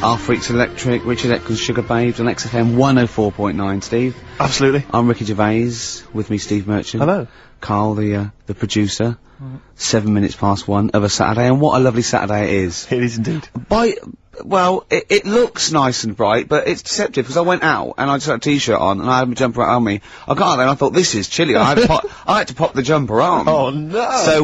Our Freaks Electric, Richard Eccles, Sugar Babes on XFM 104.9, Steve. Absolutely. I'm Ricky Gervais, with me Steve Merchant. Hello. Carl, the producer. 7 minutes past 1 of a Saturday, and what a lovely Saturday it is. It is indeed. Well, it looks nice and bright, but it's deceptive, because I went out, and I just had a t-shirt on, and I had my jumper on me. I got out there, and I thought, this is chilly. I had to pop the jumper on. Oh, no! So,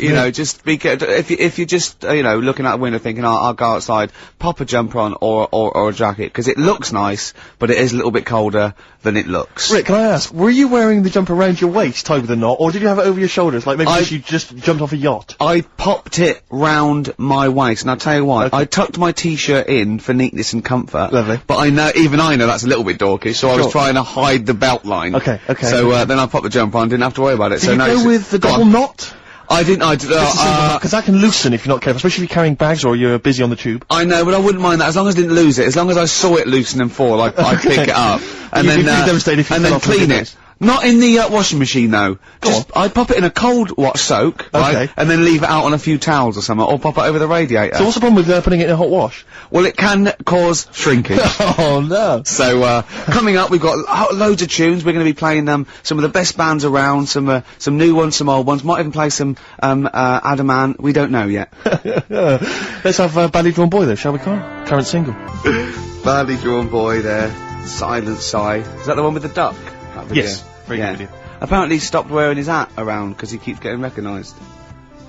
you know, just be careful. If you're just, you know, looking out the window thinking, I'll go outside, pop a jumper on, or a jacket, because it looks nice, but it is a little bit colder than it looks. Rick, can I ask, were you wearing the jumper around your waist, tied with a knot, or did you have it over your shoulders, like maybe you just jumped off a yacht? I popped it round my waist, and I'll tell you what, I tucked my t-shirt in for neatness and comfort. Lovely. But even I know that's a little bit dorkish, so I was trying to hide the belt line. Okay. So, then I popped the jumper on, didn't have to worry about it. Did you go with the double knot? I didn't, because that can loosen if you're not careful, especially if you're carrying bags or you're busy on the tube. I know, but I wouldn't mind that, as long as I didn't lose it, as long as I saw it loosen and fall, I'd pick it up. And then clean it. Not in the washing machine though. I'd pop it in a cold wash soak, right? And then leave it out on a few towels or something, or pop it over the radiator. So what's the problem with putting it in a hot wash? Well, it can cause shrinkage. Oh no. So, coming up, we've got loads of tunes. We're gonna be playing some of the best bands around, some new ones, some old ones. Might even play some, Adamant. We don't know yet. Let's have, Badly Drawn Boy there, shall we, Carl? Current single. Badly Drawn Boy there. Silent Sigh. Is that the one with the duck? Yes. Very good video. Apparently he stopped wearing his hat around because he keeps getting recognised.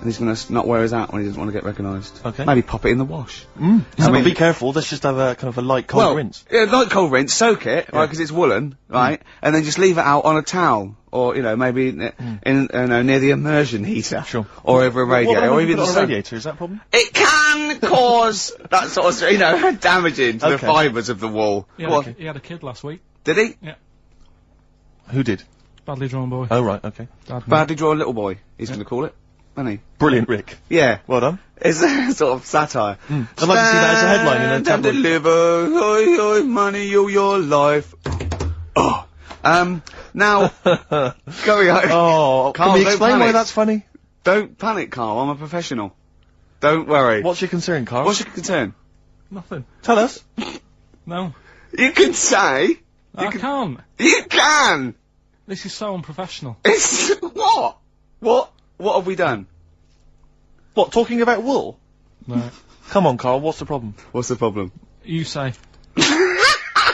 And he's gonna not wear his hat when he doesn't want to get recognised. Okay. Maybe pop it in the wash. Be careful, let's just have a kind of a light cold rinse. Yeah, light cold rinse, soak it, right, because it's woolen, right, and then just leave it out on a towel. Or, you know, maybe near the immersion heater. Sure. Or over a radiator. Or even the radiator, is that a problem? It can cause that sort of, you know, damaging to the fibres of the wall. He had a kid last week. Did he? Yeah. Who did? Badly Drawn Boy. Oh, right, okay. Badly Drawn Little Boy, he's going to call it, isn't he? Brilliant, Rick. Yeah. Well done. It's a sort of satire. I'd like to see that as a headline in a tabloid. And deliver, oi, money, your life. Oh. Now, going on. Oh, Carl, can we explain why that's funny? Don't panic, Carl, I'm a professional. Don't worry. What's your concern, Carl? What's your concern? Nothing. Tell us. No. You can say. I can't. You can! This is so unprofessional. It's, what? What have we done? What, talking about wool? Right. Come on, Carl, what's the problem? What's the problem? You say.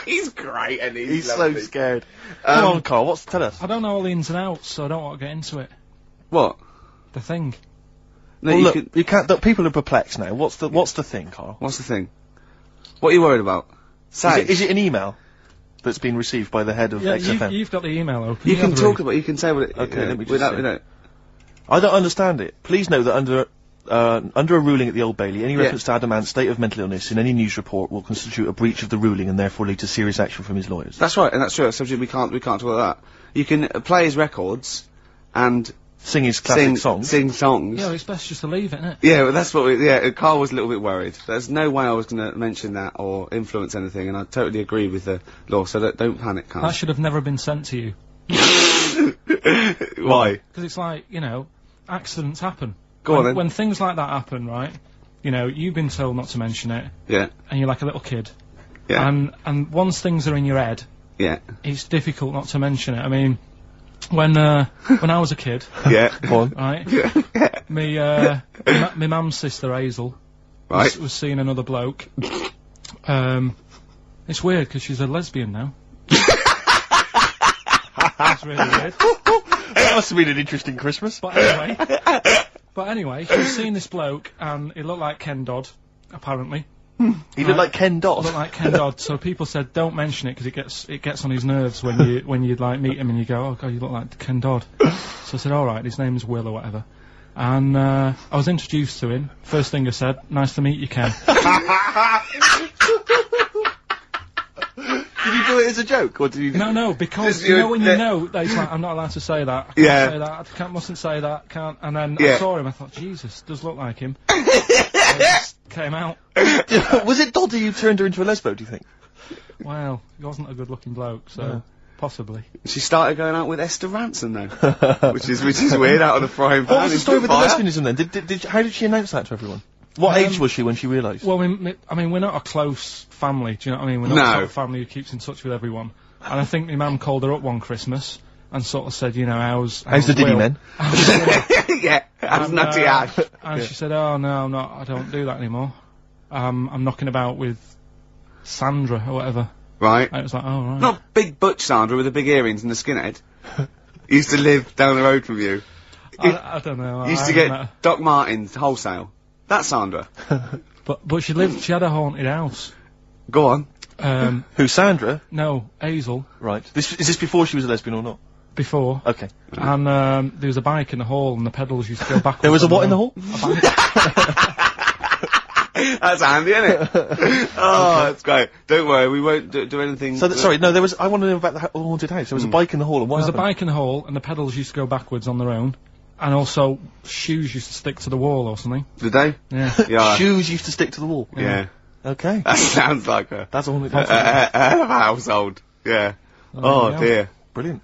He's great, and he's so scared. Come on, Carl, tell us. I don't know all the ins and outs, so I don't want to get into it. What? The thing. No, well, you can't, people are perplexed now. What's the thing, Carl? What's the thing? What are you worried about? Say. Is it an email that's been received by the head of XFM? You've got the email open. You can talk about it, you can say what it, okay, let me just without, say. I don't understand it. Please know that under a ruling at the Old Bailey, any reference to Adamant's state of mental illness in any news report will constitute a breach of the ruling and therefore lead to serious action from his lawyers. That's right, and that's true. Subject we can't talk about that. You can play his records and sing his classic songs. Sing songs. Yeah, it's best just to leave it, isn't it? Yeah, well, that's what Carl was a little bit worried. There's no way I was going to mention that or influence anything, and I totally agree with the law, so don't panic, Carl. That should have never been sent to you. Why? Because it's like, you know, accidents happen. Go on then. When things like that happen, right, you know, you've been told not to mention it. Yeah. And you're like a little kid. Yeah. And once things are in your head. Yeah. It's difficult not to mention it. I mean, when I was a kid. Yeah. Go on. Right. Yeah. My mum's sister Hazel. Right. Was seeing another bloke. It's weird because she's a lesbian now. That's really weird. That must have been an interesting Christmas. But anyway, she was seeing this bloke, and he looked like Ken Dodd, apparently. He looked like Ken Dodd. Looked like Ken Dodd. So people said, don't mention it because it gets on his nerves when you like meet him and you go, oh god, you look like Ken Dodd. So I said, all right, his name's Will or whatever. And I was introduced to him. First thing I said, nice to meet you, Ken. Did you do it as a joke, or did you? No, because you know when you know that it's like, I'm not allowed to say that. I can't say that. I mustn't say that. Can't. And then I saw him. I thought, Jesus, does look like him. It just came out. Was it Doddy who turned her into a lesbo? Do you think? Well, he wasn't a good-looking bloke, so possibly. She started going out with Esther Ransom though, which is weird. Out of the frying pan. What was the story with the lesbianism then? How did she announce that to everyone? What age was she when she realised? Well, I mean, we're not a close family, do you know what I mean? We're not the sort of family who keeps in touch with everyone. And I think my mum called her up one Christmas and sort of said, you know, how's the Diddy men? Yeah, how's Nutty Ash? And she said, oh, no, I don't do that anymore. I'm knocking about with Sandra or whatever. Right. And it was like, oh, right. Not big butch Sandra with the big earrings and the skinhead. Used to live down the road from you. I don't know. Used to get Doc Martens wholesale. That's Sandra. But she had a haunted house. Go on. Who, Sandra? No, Hazel. Right. Is this before she was a lesbian or not? Before. Okay. And there was a bike in the hall and the pedals used to go backwards. There was a what in the hall? A bike. That's handy, isn't it? Oh, that's great. Don't worry, we won't do anything. So, sorry, no, I want to know about the haunted house. There was a bike in the hall and what happened? There was a bike in the hall and the pedals used to go backwards on their own. And also, shoes used to stick to the wall or something. Did they? Yeah. Yeah. Shoes used to stick to the wall? Yeah. Okay. That sounds like that's a haunted house. A household. Yeah. Oh dear. Brilliant.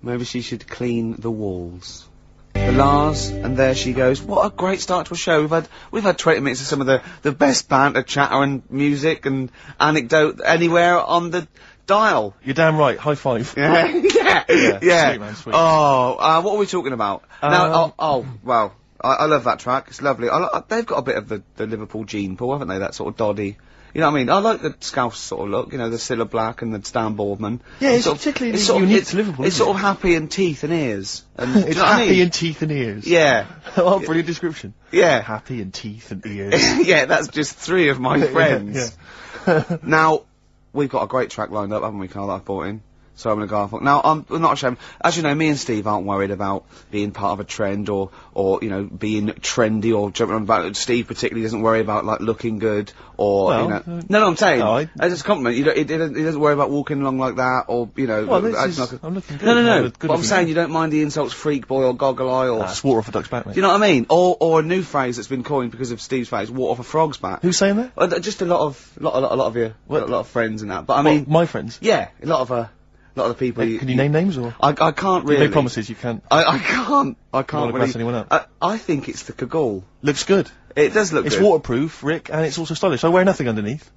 Maybe she should clean the walls. The Lars, and there she goes. What a great start to a show. We've had 20 minutes of some of the best banter, chatter and music and anecdote anywhere on the dial. You're damn right. High five. Yeah. Yeah. Sweet, man, sweet. Oh, what are we talking about? Well, I love that track. It's lovely. They've got a bit of the Liverpool gene pool, haven't they? That sort of doddy. You know what I mean? I like the Scouse sort of look, you know, the Cilla Black and the Stan Boardman. Yeah, it's particularly unique to Liverpool. It's sort of happy and teeth and ears. And, it's happy and teeth and ears. Yeah. Oh, brilliant description. Yeah. Happy and teeth and ears. Yeah, that's just 3 of my friends. Yeah. Now, we've got a great track lined up, haven't we, Carl, that I've brought in? So I'm going to go off. Now, I'm not ashamed. As you know, me and Steve aren't worried about being part of a trend or, you know, being trendy or jumping on about. Steve particularly doesn't worry about, like, looking good or, well, you know. No, I'm saying. As a compliment, he doesn't worry about walking along like that or, you know. Well, I'm looking good. No. But I'm saying you don't mind the insults freak boy or goggle eye or. That's water off a duck's back, mate. Do you know what I mean? Or a new phrase that's been coined because of Steve's phrase, water off a frog's back. Who's saying that? Just a lot of you, a lot of friends and that. But I mean. My friends? Yeah, a lot of the people. Can you name names or? I can't really. You make promises, you can't. I can't. I can't really. Pass anyone up. I think it's the Kagul. Looks good. It does look good. It's waterproof, Rick, and it's also stylish. I wear nothing underneath,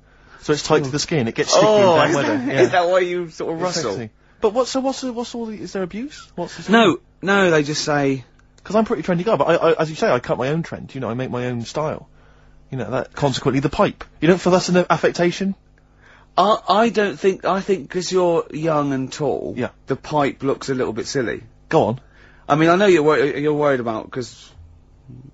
so it's tight to the skin. It gets sticky in bad weather. Is that why you sort of rustle? Sexy. But what's all the, is there abuse? No, they just say. Because I'm a pretty trendy guy, but I, as you say, I cut my own trend. You know, I make my own style. You know, that consequently the pipe. You don't feel that's an affectation? I don't think. I think because you're young and tall, yeah, the pipe looks a little bit silly. Go on. I mean, I know you're worried about because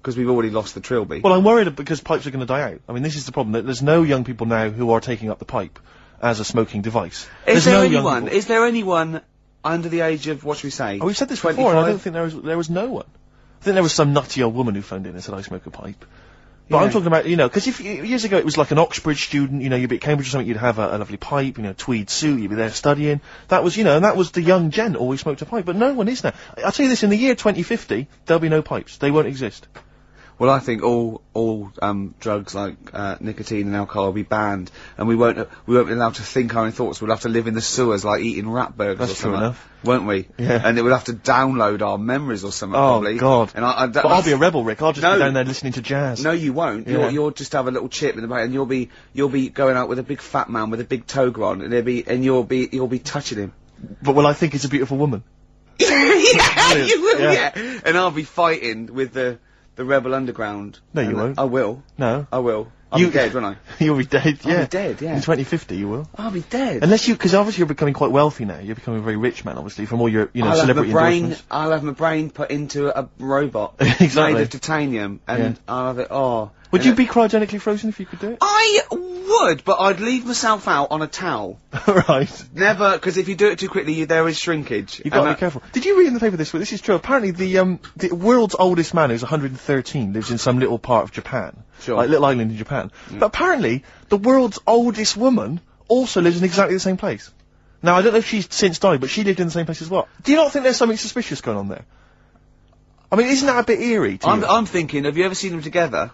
we've already lost the trilby. Well, I'm worried because pipes are going to die out. I mean, this is the problem. There's no young people now who are taking up the pipe as a smoking device. Is there anyone under the age of, what should we say? Oh, we've said this 25? Before, and I don't think there was no one. I think there was some nutty old woman who phoned in and said, I smoke a pipe. But I'm talking about, you know, because years ago it was like an Oxbridge student, you know, you'd be at Cambridge or something, you'd have a lovely pipe, you know, tweed suit, you'd be there studying. That was, you know, and that was the young gent always smoked a pipe, but no one is now. I'll tell you this, in the year 2050, there'll be no pipes. They won't exist. Well, I think all drugs like nicotine and alcohol will be banned, and we won't be allowed to think our own thoughts. We'll have to live in the sewers like eating rat burgers or something. Enough. Won't we? Yeah. And we'll have to download our memories or something. Probably. Oh God! And but I'll be a rebel, Rick. I'll just be down there listening to jazz. No, you won't. Yeah. You'll just have a little chip in the back, and you'll be going out with a big fat man with a big toga on, and you'll be touching him. But will I think it's a beautiful woman? Yeah, you will. Yeah. And I'll be fighting with the Rebel Underground. No, you won't. I will. No. I will. I'll be dead, won't I? You'll be dead, yeah. I'll be dead, yeah. In 2050 you will. I'll be dead. Unless because obviously you're becoming quite wealthy now. You're becoming a very rich man, obviously, from all your, you know, celebrity endorsements. I'll have my brain put into a robot. Exactly. Made of titanium, and I'll have it, Would you be cryogenically frozen if you could do it? I would, but I'd leave myself out on a towel. Right. Never, because if you do it too quickly, there is shrinkage. You've got to be careful. Did you read in the paper this week? This is true. Apparently the world's oldest man, who's 113, lives in some little part of Japan. Sure. Like little island in Japan. But apparently, the world's oldest woman also lives in exactly the same place. Now, I don't know if she's since died, but she lived in the same place as well. Do you not think there's something suspicious going on there? I mean, isn't that a bit eerie to you? I'm thinking, have you ever seen them together?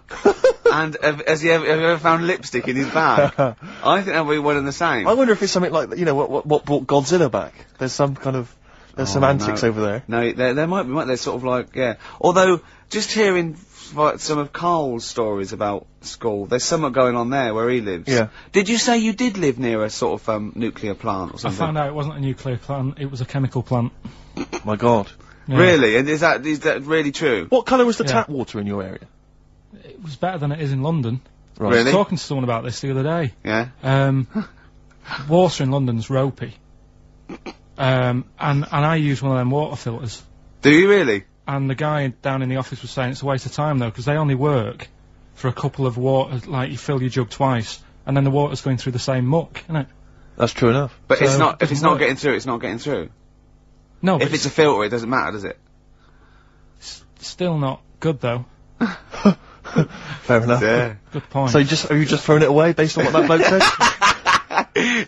And have you ever found lipstick in his bag? I think that'll be one and the same. I wonder if it's something like, you know, what brought Godzilla back. There's some kind of, some antics over there. No, there might be, they're sort of like, yeah. Although, just hearing some of Karl's stories about school. There's something going on there where he lives. Yeah. Did you say you did live near a sort of nuclear plant or I something? found out it wasn't a nuclear plant, it was a chemical plant. My God. Yeah. Really? And is that really true? What colour was the tap water in your area? It was better than it is in London. Right. I was Really? talking to someone about this the other day. Yeah. Water in London's ropey. And I use one of them water filters. Do you really? And the guy down in the office was saying it's a waste of time though, because they only work for a couple of water, like you fill your jug twice, and then the water's going through the same muck, isn't it? That's true enough. But So it's not. If it it's not work. getting through, it's not getting through. No, If it's a filter, it doesn't matter, does it? still not good though. Fair enough. Yeah. Good point. So are you just throwing it away based on what that bloke said?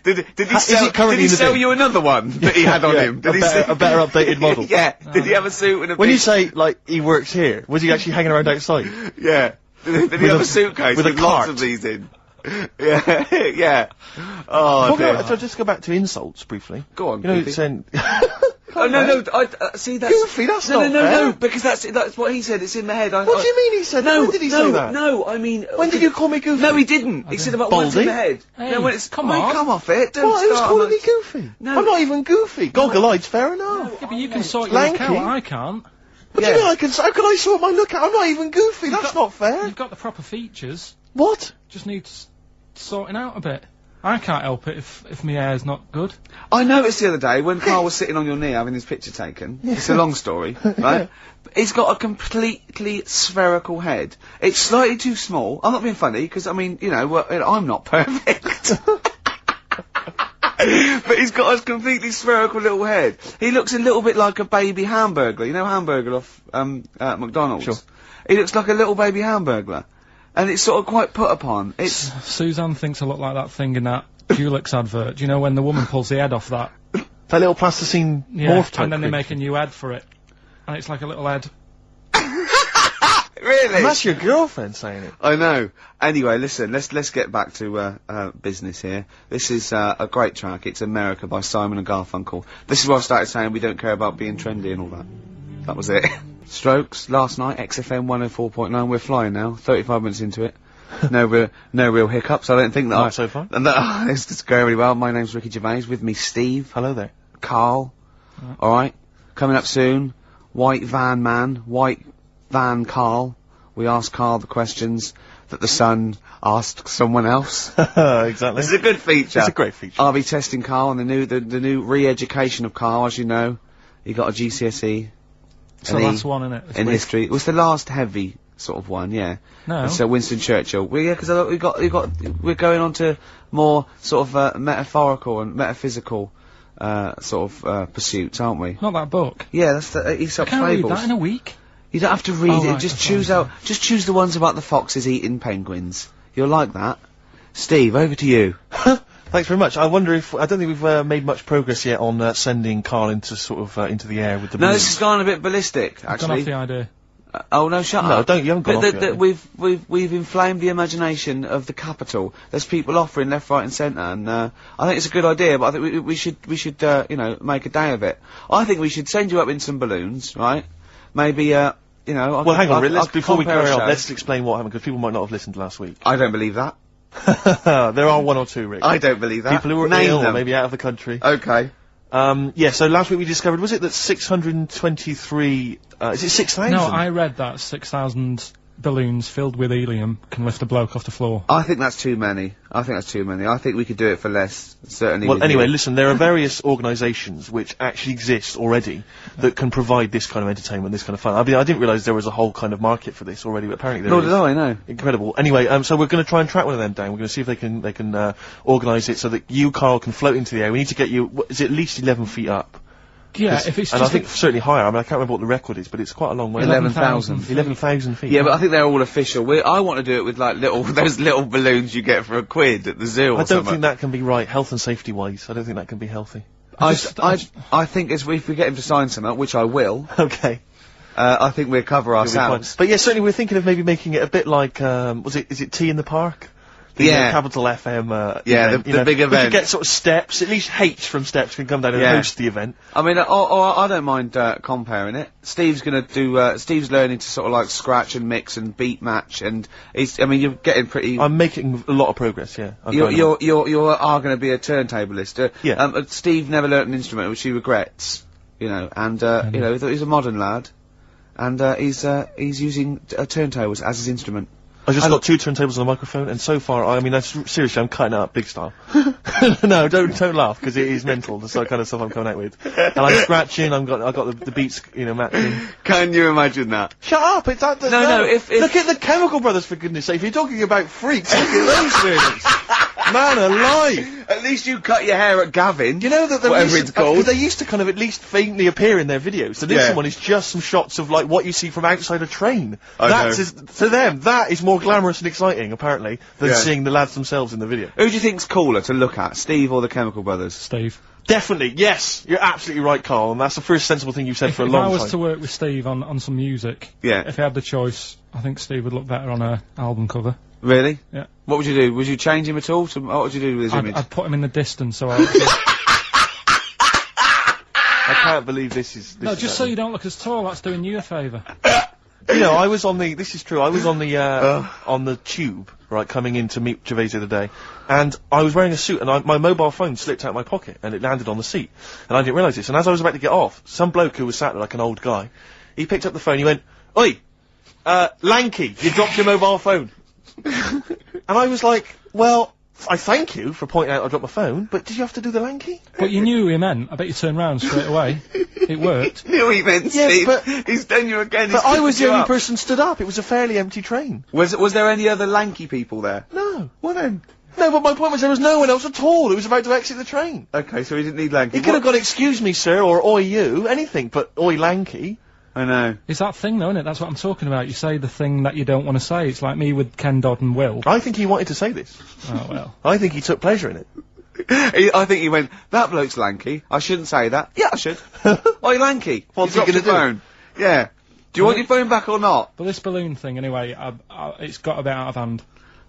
Did he Is sell, it currently did he in the sell bin? you another one that he had on him? Did he a better updated model. Yeah. Did he have a suit and a When you big- say, like, he works here, was he actually hanging around outside? Yeah. Did he have a suitcase with a lots cart? of these in? Yeah. Yeah. Oh, dear. So just go back to insults briefly. Go on, You know, Goofy. saying... Oh, no, see, that's... Goofy, that's no, not no, fair. no, because that's what he said, it's in my head. What do you mean he said that? No, When did he say that? No, I mean... When did you call me Goofy? No, he didn't. He said about what's in Baldy? the head. Hey, no, when it's... come Mate, on. come off it. Don't What? Who's start calling on me a- Goofy? No. I'm not even Goofy. Goggle-eyed's fair enough. Yeah, but you can sort your Lanky. look out, I can't. What do you mean I can... How can I sort my look out? I'm not even Goofy. That's not fair. You've got the proper features, What? just needs sorting out a bit. I can't help it if my hair's not good. I noticed the other day when Karl was sitting on your knee having his picture taken. It's a long story, right? But he's got a completely spherical head. It's slightly too small. I'm not being funny because I mean, you know, I'm not perfect. But he's got a completely spherical little head. He looks a little bit like a baby Hamburglar. You know Hamburglar off McDonald's. Sure. He looks like a little baby Hamburglar, and it's sort of quite put upon. It's Suzanne thinks I look like that thing in that Dulux advert. Do you know when the woman pulls the head off that? That little plasticine morph type and then they creature. make a new head for it. And it's like a little head. really. And that's your girlfriend saying it. I know. Anyway, listen, let's get back to business here. This is a great track. It's America by Simon and Garfunkel. This is where I started saying we don't care about being trendy and all that. That was it. Strokes last night, XFM 104.9. We're flying now. 35 minutes into it. No real hiccups. I don't think that. Not so far. It's going really well. My name's Ricky Gervais. With me, Steve. Hello there. Karl. All right. Coming up soon. White Van Man. White Van Karl. We ask Karl the questions that the Sun asked someone else. Exactly. It's a good feature. It's a great feature. I'll be testing Karl on the new re-education of Karl, as you know. He got a GCSE. It's the last one, isn't it? In history. It was the last heavy sort of one, yeah. No. So Winston Churchill. Yeah, because we're going on to more sort of metaphorical and metaphysical sort of pursuits, aren't we? Not that book. Yeah, that's the Aesop's Can't read Fables. that in a week. You don't have to read Oh, it. right, Just that's choose fine. Just choose the ones about the foxes eating penguins. You'll like that. Steve, over to you. Thanks very much. I wonder if I don't think we've made much progress yet on sending Karl into sort of into the air with the. No, balloon. this has gone a bit ballistic, I've actually. gone off the idea. Oh no, shut No, up! don't. You haven't gone off yet. We've inflamed the imagination of the capital. There's people offering left, right, and centre, and I think it's a good idea. But I think we should you know, make a day of it. I think we should send you up in some balloons, right? Maybe you know. Well, hang on. Before we carry on, show. let's explain what happened because people might not have listened last week. I don't believe that. There are one or two, Rick. I don't believe that. People who were Name ill, or them. maybe out of the country. Okay. Yeah. So last week we discovered was it that 623? Is it 6,000? No, I read that 6,000 balloons filled with helium can lift a bloke off the floor. I think that's too many. I think we could do it for less, certainly. Well, with anyway, you. listen, there are various organisations which actually exist already that can provide this kind of entertainment, this kind of fun. I mean, I didn't realise there was a whole kind of market for this already, but apparently there Nor is. did I, no. Incredible. Anyway, so we're going to try and track one of them down. We're going to see if they can organise it so that you, Karl, can float into the air. We need to get you, is it at least 11 feet up? Yeah, if it's And I just think certainly higher. I mean, I can't remember what the record is, but it's quite a long way. 11,000. 11,000 feet. Yeah, but I think they're all official. I want to do it with like those little balloons you get for a quid at the zoo or I don't something. think that can be right, health and safety wise. I don't think that can be healthy. I think if we get him to sign something, which I will, Okay. I think we'll cover It'll be fine. ourselves. But yeah, certainly we're thinking of maybe making it a bit like, is it Tea in the Park? The capital FM, event, the big event. We could get sort of Steps, at least H from Steps can come down and host the event. I mean, I don't mind, comparing it. Steve's gonna do, Steve's learning to sort of like scratch and mix and beat match, and you're getting pretty... I'm making a lot of progress, yeah. You are gonna be a turntablist. Steve never learnt an instrument, which he regrets, you know, and, you know, he's a modern lad, and, he's using turntables as his instrument. I just got 2 turntables and a microphone, and so far, I mean, seriously, I'm cutting it up big style. No, don't laugh, because it is mental, the sort of kind of stuff I'm coming out with. And I'm scratching, I've got the beats, you know, matching. Can you imagine that? Shut up, it's that. No, if look at the Chemical Brothers, for goodness sake, if you're talking about freaks, look at those things. Man alive! At least you cut your hair at Gavin. You know that whatever it's called. They used to kind of at least faintly appear in their videos. So this one is just some shots of like what you see from outside a train. To them, that is more glamorous and exciting, apparently, than seeing the lads themselves in the video. Who do you think's cooler to look at, Steve or the Chemical Brothers? Steve. Definitely, yes, you're absolutely right, Carl, and that's the first sensible thing you've said for a long time. If I was to work with Steve on some music, if he had the choice, I think Steve would look better on a album cover. Really? Yeah. What would you do? Would you change him at all? What would you do with his image? I'd put him in the distance, so I can't believe this is... No, just so you don't look as tall, that's doing you a favour. You know, I was on the... This is true, I was on the tube, right, coming in to meet Gervais the other day, and I was wearing a suit, and my mobile phone slipped out of my pocket, and it landed on the seat, and I didn't realise this, and as I was about to get off, some bloke who was sat there like an old guy, he picked up the phone, he went, "Oi, Lanky, you dropped your mobile phone." And I was like, well, I thank you for pointing out I dropped my phone, but did you have to do the Lanky? But you knew who he meant. I bet you turned round straight away. It worked. Knew he meant, Steve. But he's done you again. But I was the only person stood up. It was a fairly empty train. Was there any other lanky people there? No. What then? No, but my point was there was no one else at all who was about to exit the train. Okay, so he didn't need lanky. He could have gone, "Excuse me, sir," or "Oi, you," anything, but "Oi, Lanky." I know. It's that thing, though, isn't it? That's what I'm talking about. You say the thing that you don't want to say. It's like me with Ken Dodd and Will. I think he wanted to say this. Oh, well. I think he took pleasure in it. I think he went, "That bloke's lanky. I shouldn't say that." Yeah, I should. Oi, Lanky. What's he gonna do? Phone. Yeah. Do you want your phone back or not? But this balloon thing, anyway, it's got a bit out of hand.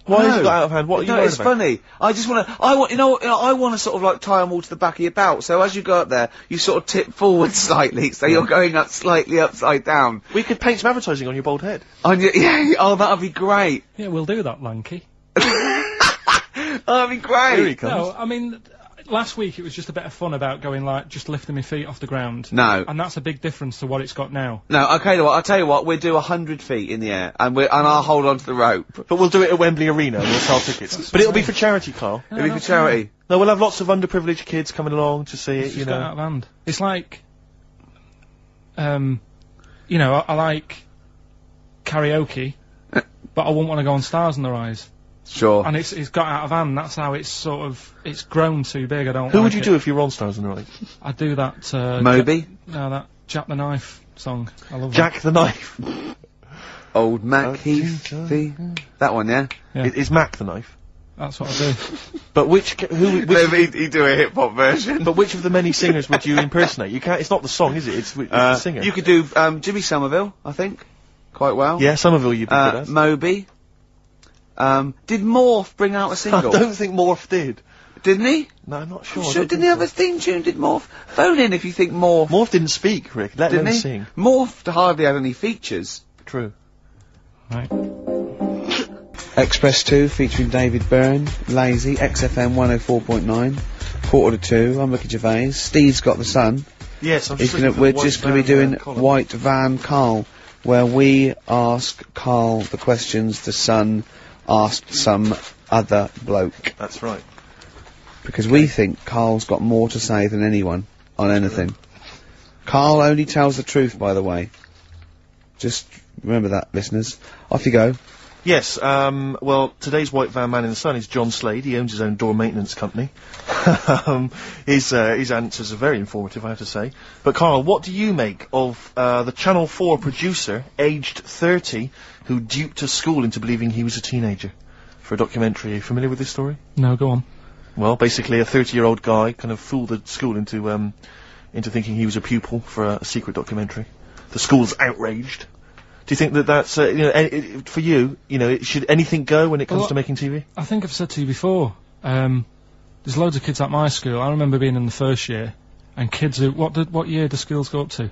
Why has it got out of hand? What are you worried it's funny. I just want to, I want to sort of like tie them all to the back of your belt, so as you go up there, you sort of tip forward slightly, so you're going up slightly upside down. We could paint some advertising on your bald head. Oh, that'd be great. Yeah, we'll do that, Lanky. That'd be great. Here he comes. No, I mean, last week it was just a bit of fun about going like, just lifting my feet off the ground. No. And that's a big difference to what it's got now. No, okay, I'll tell you what, we'll do 100 feet in the air, and I'll hold on to the rope. But we'll do it at Wembley Arena, and we'll sell tickets. But it'll be for charity, Carl. It'll be for charity. No, we'll have lots of underprivileged kids coming along to see it, you know. Got out of hand. It's like, you know, I like karaoke, but I wouldn't want to go on Stars in Their Eyes. Sure. And it's got out of hand. That's how it's sort of, it's grown too big. I don't. Who would you do if you were on Stars in Their Eyes? I'd do that. Moby. That Jack the Knife song. I love Jack the Knife. Old Mac Heath. That one, yeah. Is Mac the Knife? That's what I do. But which he'd do a hip hop version. But which of the many singers would you impersonate? You can't. It's not the song, is it? It's the singer. You could do Jimmy Somerville, I think, quite well. Yeah, Somerville you'd be good at. Moby. Did Morph bring out a single? I don't think Morph did. Didn't he? No, I'm not sure. Didn't he have a theme tune? Did Morph? Phone in if you think Morph. Morph didn't speak, Rick. Let him sing. Morph hardly had any features. True. Right. Express 2 featuring David Byrne, Lazy, XFM 104.9, 1:45. I'm Ricky Gervais. Steve's got the Sun. Yes, I'm we're just going to be doing White Van Carl, where we ask Carl the questions the Sun asked some other bloke. That's right. Because we think Carl's got more to say than anyone on anything. Carl only tells the truth, by the way. Just remember that, listeners. Off you go. Yes, well, today's White Van Man in the Sun is John Slade. He owns his own door maintenance company. His answers are very informative, I have to say. But Carl, what do you make of the Channel 4 producer, aged 30, who duped a school into believing he was a teenager for a documentary? Are you familiar with this story? No, go on. Well, basically a 30-year-old guy kind of fooled the school into thinking he was a pupil for a secret documentary. The school's outraged. Do you think that that's, you know, for you, you know, should anything go when it comes to making TV? I think I've said to you before, there's loads of kids at my school. I remember being in the first year, and kids who, what year do schools go up to?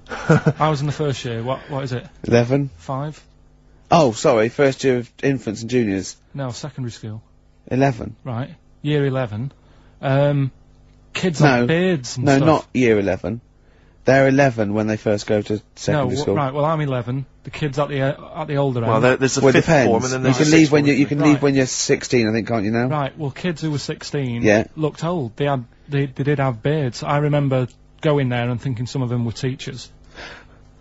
I was in the first year, what is it? 11? 5? Oh, sorry, first year of infants and juniors. No, secondary school. 11. Right, year 11. Kids have beards and stuff. No, not year 11. They're 11 when they first go to secondary school. Right, well I'm 11. The kids at the older end. Well, there's a fifth form, and then there's you can leave when you can leave when you're 16, I think, can't you now? Right. Well, kids who were 16 looked old. They did have beards. I remember going there and thinking some of them were teachers.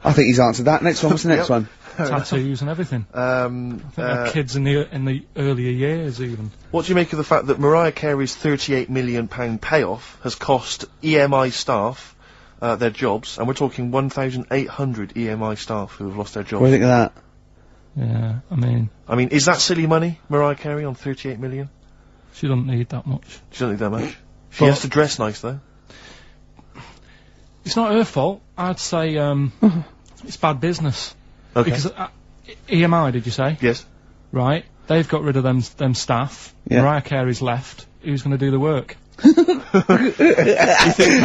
I think he's answered that. Next one. What's the next one? Tattoos and everything. I think they're kids in the earlier years even. What do you make of the fact that Mariah Carey's £38 million payoff has cost EMI staff their jobs, and we're talking 1,800 EMI staff who have lost their jobs? What do you think of that? Yeah, I mean, is that silly money, Mariah Carey, on 38 million? She doesn't need that much. She doesn't need that much. She has to dress nice, though. It's not her fault. I'd say, it's bad business. Okay. Because, EMI, did you say? Yes. Right. They've got rid of them staff. Yeah. Mariah Carey's left. Who's going to do the work? do you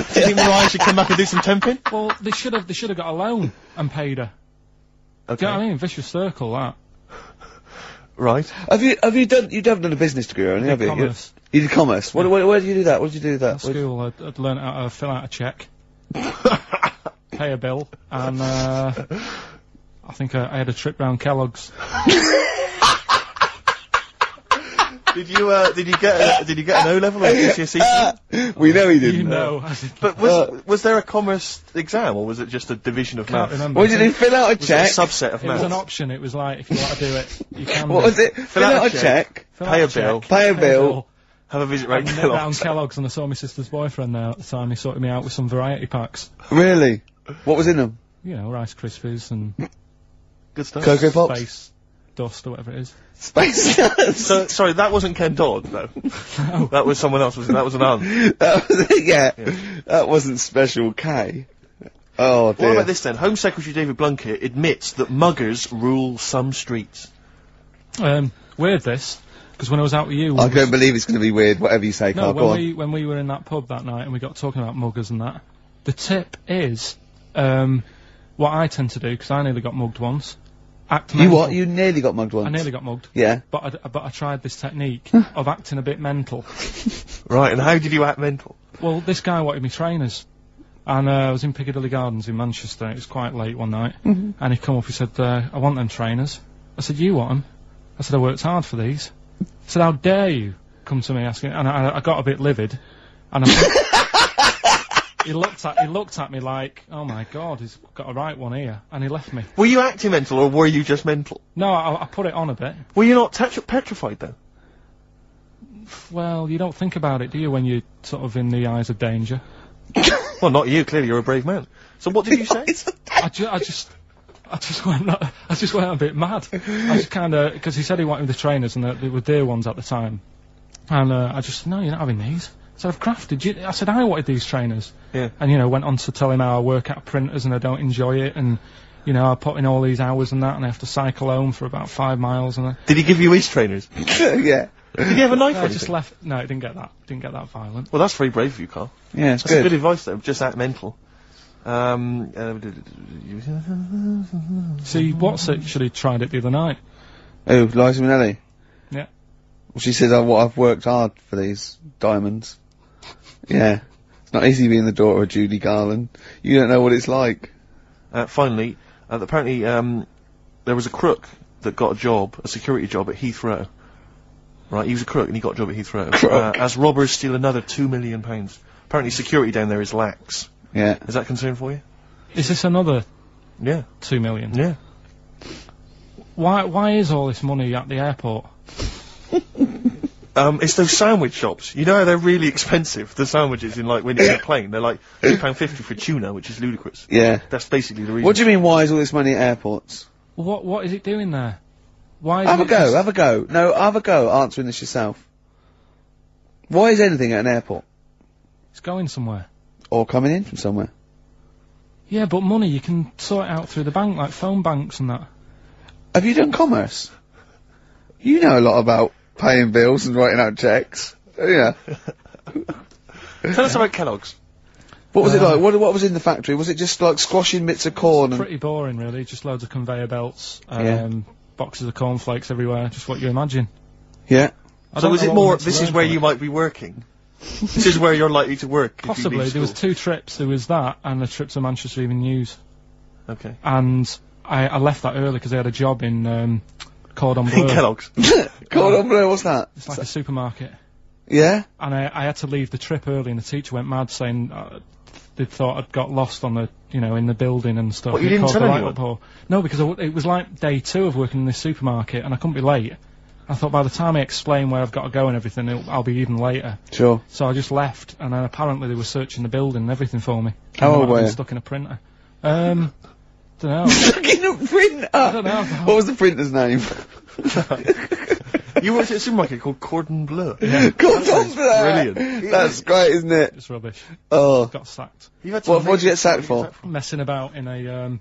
think Mariah should come back and do some temping? Well, they should have got a loan and paid her. Okay. Do you know what I mean? Vicious circle, that. Right. Have you done a business degree, or have you? Commerce. You did commerce. Yeah. Where did you do that? What did you do with that? At school, I'd learned how to fill out a cheque, pay a bill, and I think I had a trip round Kellogg's. Did you get an O level or GCSE? We know he didn't. You know. But was there a commerce exam, or was it just a division of maths? Remember. What did he fill out a cheque? Was it a subset of maths? It was an option. It was like, if you want to do it, you can. What was it? Fill out a cheque. Pay a bill. Pay a bill. Have a visit round Kellogg's. Round Kellogg's, and I saw my sister's boyfriend there at the time. He sorted me out with some variety packs. Really? What was in them? You know, Rice Krispies and good stuff. Cocoa Pops? Space Dust or whatever it is. Space Dust? So, sorry, that wasn't Ken Dodd, though. No. That was someone else, that was an aunt. Yeah. That wasn't Special K. Oh, dear. What about this then? Home Secretary David Blunkett admits that muggers rule some streets. Weird this, because when I was out with you... I don't believe it's going to be weird, whatever you say, Carl. No, when we were in that pub that night and we got talking about muggers and that, the tip is, what I tend to do, because I nearly got mugged once, act mental. You what? You nearly got mugged once? I nearly got mugged. Yeah. But I tried this technique of acting a bit mental. Right, and how did you act mental? Well, this guy wanted me trainers. And I was in Piccadilly Gardens in Manchester, it was quite late one night, and he come up, he said, I want them trainers. I said, you want them? I said, I worked hard for these. I said, how dare you come to me asking, and I got a bit livid, and he looked at me like, oh my god, he's got a right one here, and he left me. Were you acting mental, or were you just mental? No, I put it on a bit. Were you not petrified, though? Well, you don't think about it, do you, when you're sort of in the eyes of danger? Well, not you, clearly you're a brave man. So what did you say? I just went a bit mad. I just kinda, because he said he wanted the trainers and they were dear ones at the time. And I just, no, you're not having these. So I've crafted, I said I wanted these trainers. Yeah. And, you know, went on to tell him how I work at printers and I don't enjoy it, and, you know, I put in all these hours and that, and I have to cycle home for about 5 miles, and Did he give you his trainers? Yeah. Did he have a knife or I anything? just left, no, it didn't get that violent. Well, that's very brave of you, Carl. Yeah, it's That's good advice, though, just act mental. See, Watts actually tried it the other night. Oh, Liza Minnelli? Yeah. Well, she says, I've worked hard for these diamonds. Yeah. It's not easy being the daughter of Judy Garland. You don't know what it's like. Finally, apparently, there was a crook that got a security job at Heathrow. Right, he was a crook and he got a job at Heathrow. As robbers steal another £2 million. Apparently security down there is lax. Yeah. Is that a concern for you? Is this another? Yeah. 2 million? Yeah. Why is all this money at the airport? It's those sandwich shops. You know how they're really expensive, the sandwiches in, like, when you're in a plane? They're like £2.50 for tuna, which is ludicrous. Yeah. That's basically the reason. What do you mean, why is all this money at airports? What is it doing there? Why is Have a go. No, have a go answering this yourself. Why is anything at an airport? It's going somewhere. Or coming in from somewhere. Yeah, but money, you can sort it out through the bank, like phone banks and that. Have you done commerce? You know a lot about paying bills and writing out cheques. Yeah. Tell us about Kellogg's. What was it like? What was in the factory? Was it just like squashing bits of corn? And pretty boring, really. Just loads of conveyor belts, boxes of cornflakes everywhere. Just what you imagine. Yeah. So is it more? This is where you might be working. This is where you're likely to work. Possibly. There was 2 trips. There was that, and a trip to Manchester Evening News. Okay. And I left that early because I had a job in Cordon Bleu. In Kellogg's. Cordon Bleu, what's that? It's like a supermarket. Yeah. And I had to leave the trip early, and the teacher went mad saying they thought I'd got lost on the, in the building and stuff. What, you didn't tell anyone? No, because it was like day 2 of working in this supermarket, and I couldn't be late. I thought by the time I explain where I've got to go and everything, I'll be even later. Sure. So I just left, and then apparently they were searching the building and everything for me. How old were you? Stuck in a printer. Don't know. Stuck in a printer? I don't know. What was the printer's name? You worked at a supermarket called Cordon Bleu. Yeah. Cordon Bleu! Brilliant. That's great, isn't it? It's rubbish. Oh. Got sacked. What did you get sacked for? Messing about in a,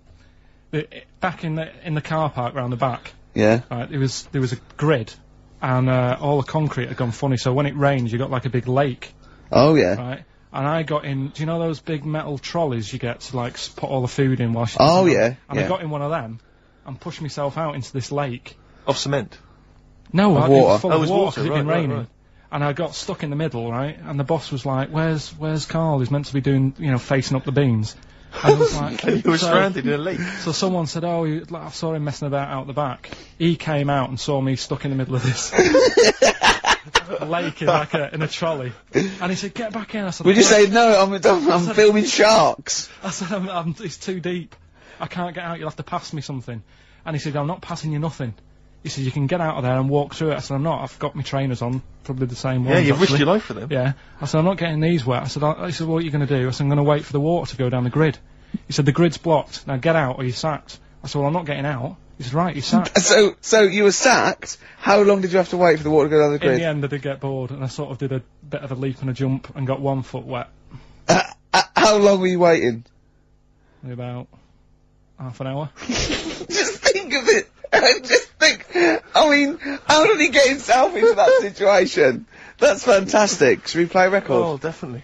back in the car park round the back. Yeah. Right, there was a grid, and all the concrete had gone funny, so when it rained, you got like a big lake. Oh, yeah. Right? And I got in, do you know those big metal trolleys you get to, like, put all the food in while Oh, yeah. And I got in one of them, and pushed myself out into this lake. Of cement? No, of it water. was full of water, water, because it'd been raining. Right. And I got stuck in the middle, right? And the boss was like, where's Karl? He's meant to be doing, facing up the beans. And I was like... and you were stranded in a lake. So someone said, I saw him messing about out the back. He came out and saw me stuck in the middle of this lake in a trolley. And he said, get back in. I said... Would you say, no, I'm filming sharks? I said, it's too deep. I can't get out, you'll have to pass me something. And he said, I'm not passing you nothing. He said, you can get out of there and walk through it. I said, I'm not. I've got my trainers on, probably the same ones. Yeah, you've risked your life for them. Yeah. I said, I'm not getting these wet. I said, he said, what are you going to do? I said, I'm going to wait for the water to go down the grid. He said, the grid's blocked. Now get out or you're sacked. I said, well, I'm not getting out. He said, right, you're sacked. So you were sacked? How long did you have to wait for the water to go down the grid? In the end, I did get bored, and I sort of did a bit of a leap and a jump and got 1 foot wet. How long were you waiting? Maybe about half an hour. Just think of it. Just think. I mean, how did he get himself into that situation? That's fantastic. Should we play a record? Oh, definitely.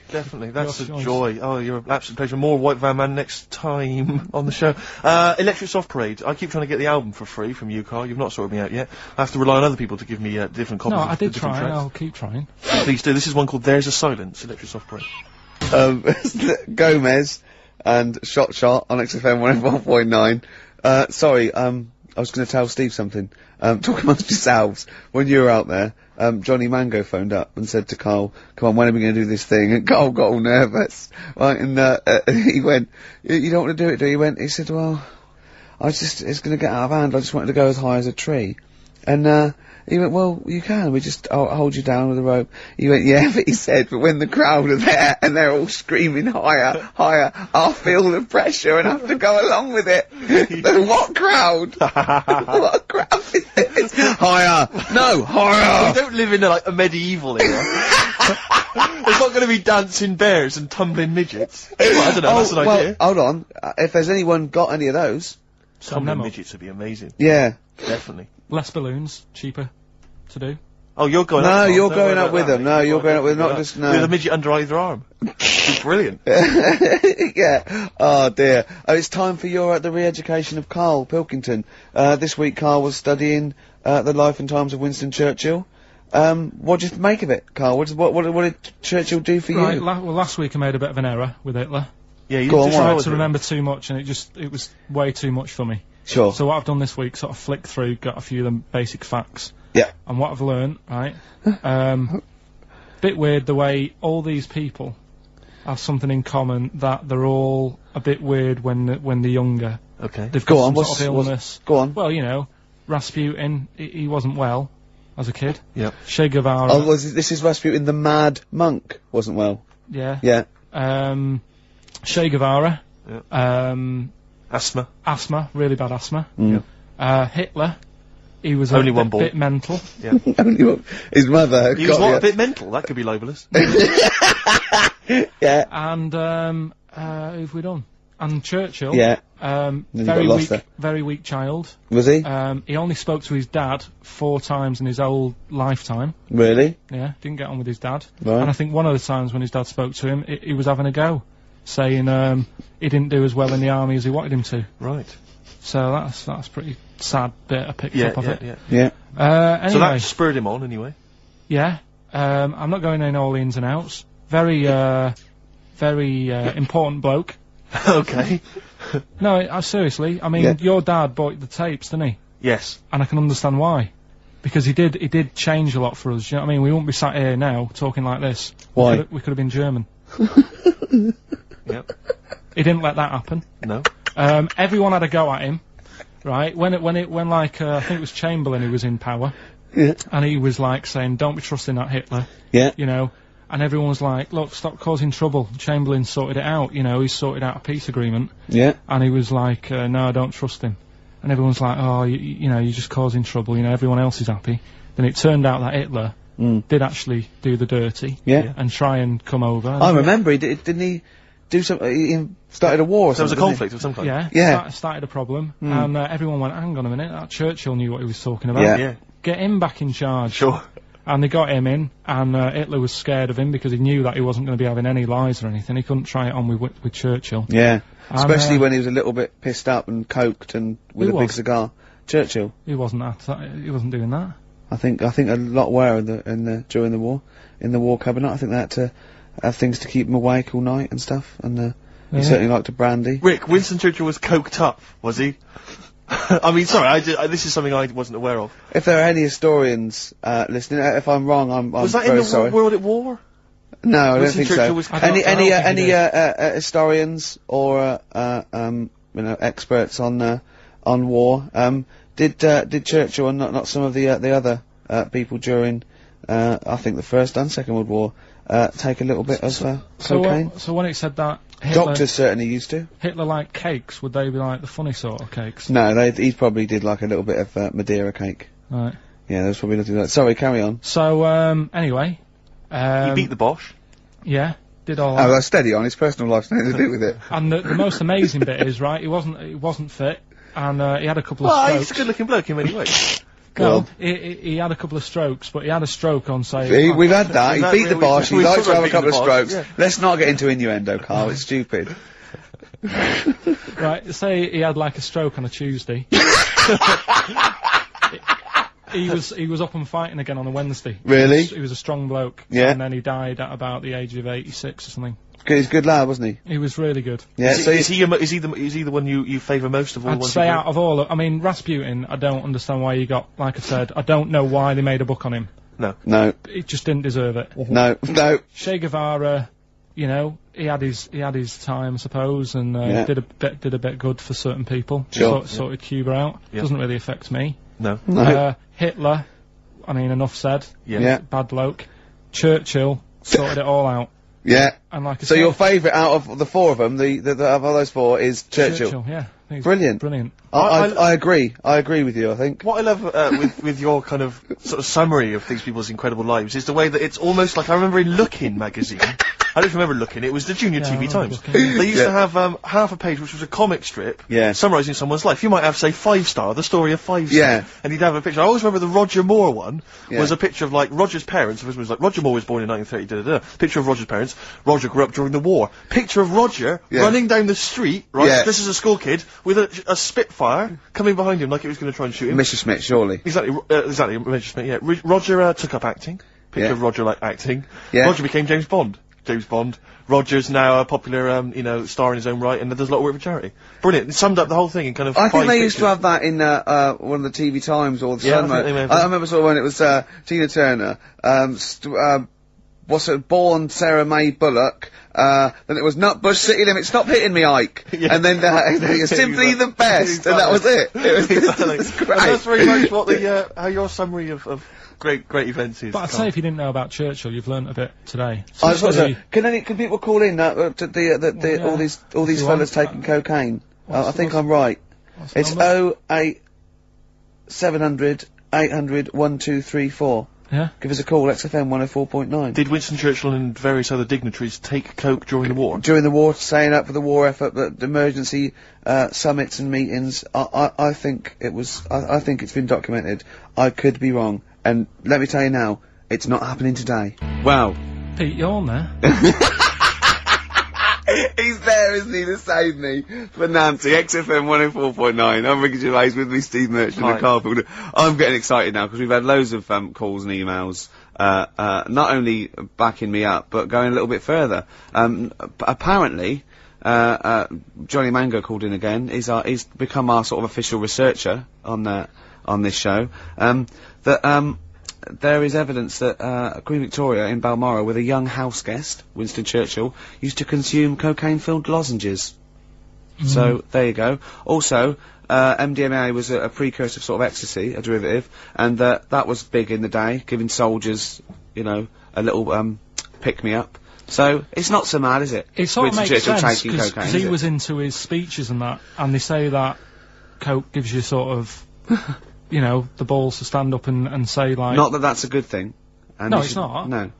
That's a joy. Oh, you're an absolute pleasure. More White Van Man next time on the show. Electric Soft Parade. I keep trying to get the album for free from you, Karl. You've not sorted me out yet. I have to rely on other people to give me different copies. No, of I did different try. tracks. I'll keep trying. Please do. This is one called There's a Silence. Electric Soft Parade. Gomez and Shot on XFM 101.9. Sorry, I was going to tell Steve something. Talk amongst yourselves. When you were out there, Johnny Mango phoned up and said to Karl, come on, when are we going to do this thing? And Karl got all nervous. Right, and he went, you don't want to do it, do you? He said, well, it's going to get out of hand. I just wanted to go as high as a tree. And, he went, well, you can. I'll hold you down with a rope. He went, yeah, but he said, but when the crowd are there and they're all screaming higher, I'll feel the pressure and have to go along with it. What crowd? What crowd is this? Higher. No, higher. We don't live in a medieval era. There's not going to be dancing bears and tumbling midgets. Well, I don't know, that's an idea. Hold on. If there's anyone got any of those. Tumbling midgets would be amazing. Yeah. Definitely. Less balloons, cheaper to do. Oh, you're going up. No, you're going up with them. No, you're going up with them, not just, no. With a midget under either arm. It's brilliant. Yeah. Oh, dear. Oh, it's time for the re-education of Karl Pilkington. This week, Karl was studying, the life and times of Winston Churchill. What did you make of it, Karl? What did Churchill do for you? Well, last week I made a bit of an error with Hitler. Yeah, you tried to remember too much, and it was way too much for me. Sure. So what I've done this week, sort of flicked through, got a few of them basic facts. Yeah. And what I've learned, right? Bit weird the way all these people have something in common, that they're all a bit weird when they're younger. Okay. They've got some sort of illness. Go on. Well, Rasputin, he wasn't well as a kid. Yep. Che Guevara. Oh, this is Rasputin, the mad monk, wasn't well. Yeah. Yeah. Che Guevara. Yep. Asthma, really bad asthma. Mm. Hitler, he was only a bit mental. Yeah. His mother. He was a bit mental. That could be libelous. Yeah. And who've we done? And Churchill. Yeah. Very weak child. Was he? He only spoke to his dad 4 times in his whole lifetime. Really? Yeah, didn't get on with his dad. Right. And I think one of the times when his dad spoke to him, he was having a go, saying he didn't do as well in the army as he wanted him to. Right. So that's pretty sad bit I picked up of it. Yeah. Anyway. So that spurred him on, anyway. Yeah. I'm not going in all the ins and outs. Very important bloke. Okay. No, seriously. I mean, your dad bought the tapes, didn't he? Yes. And I can understand why. Because he did change a lot for us. You know what I mean? We wouldn't be sat here now talking like this. Why? We could have been German. Yep. He didn't let that happen. No. Everyone had a go at him, right? When I think it was Chamberlain who was in power. Yeah. And he was like saying, "Don't be trusting that Hitler." Yeah. You know. And everyone was like, "Look, stop causing trouble." Chamberlain sorted it out. You know, he sorted out a peace agreement. Yeah. And he was like, "No, I don't trust him." And everyone's like, "Oh, you know, you're just causing trouble. You know, everyone else is happy." Then it turned out that Hitler did actually do the dirty. Yeah. And try and come over. I remember didn't he do something? He started a war. Or There was a something, conflict of some kind. Yeah. Yeah. Started a problem. And everyone went, "Hang on a minute, that Churchill knew what he was talking about. Yeah. Yeah. Get him back in charge." Sure. And they got him in, and Hitler was scared of him because he knew that he wasn't going to be having any lies or anything. He couldn't try it on with Churchill. Yeah. And, Especially when he was a little bit pissed up and coked and with a big cigar. Churchill. He wasn't he wasn't doing that. I think a lot were during the war, in the war cabinet. I think they had to have things to keep him awake all night and stuff. And he certainly liked a brandy. Rick, Winston Churchill was coked up, was he? I mean, sorry, this is something I wasn't aware of. If there are any historians listening, if I'm wrong, I'm Was that very in the sorry. World at War? No, I don't Winston think Churchill so. was Any historians or experts on war? Did Churchill and not some of the other people during I think the First and Second World War take a little bit of cocaine? So when it said that Hitler, Doctors certainly used to. Hitler liked cakes, would they be like the funny sort of cakes? No, he probably did like a little bit of Madeira cake. Right. Yeah, there's probably nothing like that. Sorry, carry on. So anyway, He beat the Bosch. yeah, did all Oh, that. that's steady on. His personal life's nothing to do with it. And the most amazing bit is, right, he wasn't fit, and he had a couple of Well, strokes. he's a good-looking bloke in many ways. No, he had a couple of strokes, but he had a stroke on, say... See, we've had that. He beat the Bosch. He we've likes to talked have a about couple of beating the strokes. Bosch, yeah. Let's not get into innuendo, Carl. It's stupid. Right, say he had like a stroke on a Tuesday. He was up and fighting again on a Wednesday. Really? He was a strong bloke. Yeah. And then he died at about the age of 86 or something. He's a good lad, wasn't he? He was really good. Yeah. Is he the one you favour most of all? I'd say out of all, I mean, Rasputin, I don't understand why he got, like I said, I don't know why they made a book on him. No. He just didn't deserve it. No. Che Guevara, you know, he had his time, I suppose, and did a bit good for certain people. Sure. Sorted Cuba out. Yeah. Doesn't really affect me. No. Hitler, I mean, enough said. Yeah. Bad bloke. Churchill sorted it all out. Yeah. And like I So said, your favourite out of the four of them, of all those four, is Churchill. yeah. I think he's Brilliant. Brilliant. I agree. I agree with you, I think. What I love with your kind of sort of summary of these people's incredible lives is the way that it's almost like I remember in Lookin' magazine. I don't remember Lookin', it was the Junior TV I Times. remember Lookin'. They used to have half a page which was a comic strip summarising someone's life. You might have, say, 5 Star, the story of 5 Star. Yeah. And he'd have a picture. I always remember the Roger Moore one Yeah. was a picture of, like, Roger's parents. It was like, Roger Moore was born in 1930, Picture of Roger's parents. Roger grew up during the war. Picture of Roger running down the street, right, Yeah. this is a school kid, with a Spitfire coming behind him like it was going to try and shoot him. Mr. Smith, surely. Exactly, Mr. Smith, yeah. Roger took up acting. Picture of Roger, like, acting. Yeah. Roger became James Bond. Roger's now a popular, star in his own right, and does a lot of work for charity. Brilliant. It summed up the whole thing in kind of I think 5 they used to pictures. have that in one of the TV Times or the Yeah, I Sun. think they may have I done. remember sort of when it was Tina Turner, born Sarah May Bullock. Then it was Nutbush City Limits. Stop hitting me, Ike. Yeah. And then simply the best, and that was it. It was Exactly. it's And great. that's very much what the how your summary of great events is. But I'd say if you didn't know about Churchill, you've learnt a bit today. I suppose so. Especially- Can people call in to all these If you fellas want. taking cocaine? I What's- think I'm right. what's the It's number? 08700 800 1234. Yeah. Give us a call, XFM 104.9. Did Winston Churchill and various other dignitaries take coke during the war? During the war, saying up for the war effort, but emergency summits and meetings. I think it was. I think it's been documented. I could be wrong, and let me tell you now, it's not happening today. Wow. Pete, you're on there. He's there, isn't he, to save me? For Nancy, XFM 104.9. I'm Ricky Gervais, with me, Steve Merchant and Karl Pilkington. I'm getting excited now, because we've had loads of calls and emails, not only backing me up, but going a little bit further. Apparently, Johnny Mango called in again. He's become our sort of official researcher on this show. There is evidence that Queen Victoria in Balmoral, with a young house guest, Winston Churchill, used to consume cocaine-filled lozenges. So, there you go. Also, MDMA was a precursor of sort of ecstasy, a derivative, and that was big in the day, giving soldiers, you know, a little pick-me-up. So, it's not so mad, is it? It sort of Winston makes Churchill sense, taking cocaine, because he was into his speeches and that, and they say that coke gives you sort of... you know, the balls to stand up and say, like... Not that that's a good thing. And no, it's not. No.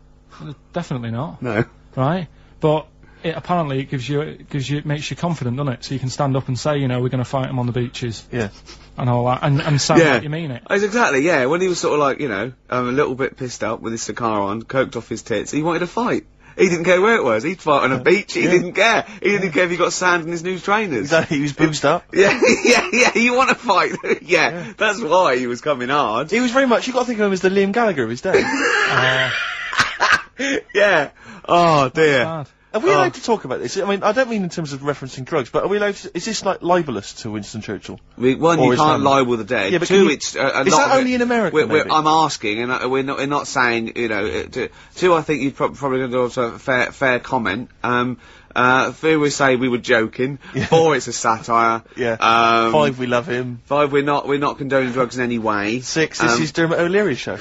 Definitely not. No. Right? But apparently it makes you confident, doesn't it? So you can stand up and say, you know, we're going to fight them on the beaches. Yeah. And all that, and sound like you mean it. Exactly, yeah. When he was sort of like, you know, a little bit pissed up with his cigar on, coked off his tits, he wanted to fight. He didn't care where it was. He'd fight on a beach. He didn't care. He didn't care if he got sand in his new trainers. Exactly. He was boozed up. Yeah. You want to fight? yeah. That's why he was coming hard. He was very much. You got to think of him as the Liam Gallagher of his day. Yeah. Oh dear. Bad. Are we allowed to talk about this? I mean, I don't mean in terms of referencing drugs, but are we allowed to, is this like libelous to Winston Churchill? One, you can't libel the dead. Yeah, but two, is that only in America? I'm asking, and we're not saying, you know. Two, I think you'd probably going to also a fair comment. Three, we say we were joking. Yeah. 4, it's a satire. Yeah. 5, we love him. 5, we're not condoning drugs in any way. 6, this is Dermot O'Leary's show.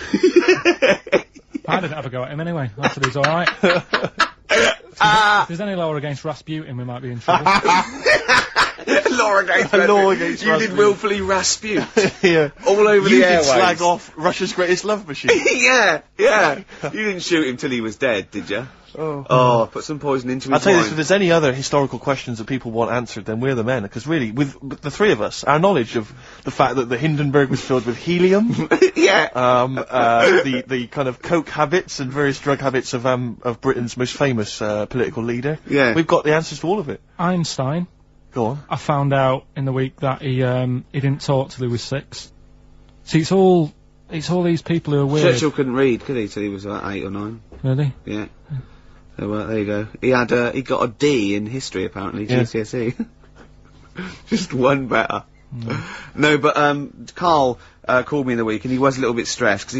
I didn't have a go at him anyway. I said he was alright. If there's any law against Rasputin, we might be in trouble. Law against Rasputin. You did willfully Rasputin. Yeah. All over the airwaves. You did slag off Russia's greatest love machine. yeah. You didn't shoot him till he was dead, did you? Oh, put some poison into his I'll tell you wine. this, if there's any other historical questions that people want answered, then we're the men, because really, with the three of us, our knowledge of the fact that the Hindenburg was filled with helium, the kind of coke habits and various drug habits of Britain's most famous political leader, we've got the answers to all of it. Einstein. Go on. I found out in the week that he didn't talk till he was 6. See, it's all these people who are weird. Churchill couldn't read, could he, till he was like 8 or 9? Really? Yeah. So, there you go. He got a D in history, apparently, GCSE. Just one better. No, but, Karl, called me in the week, and he was a little bit stressed, because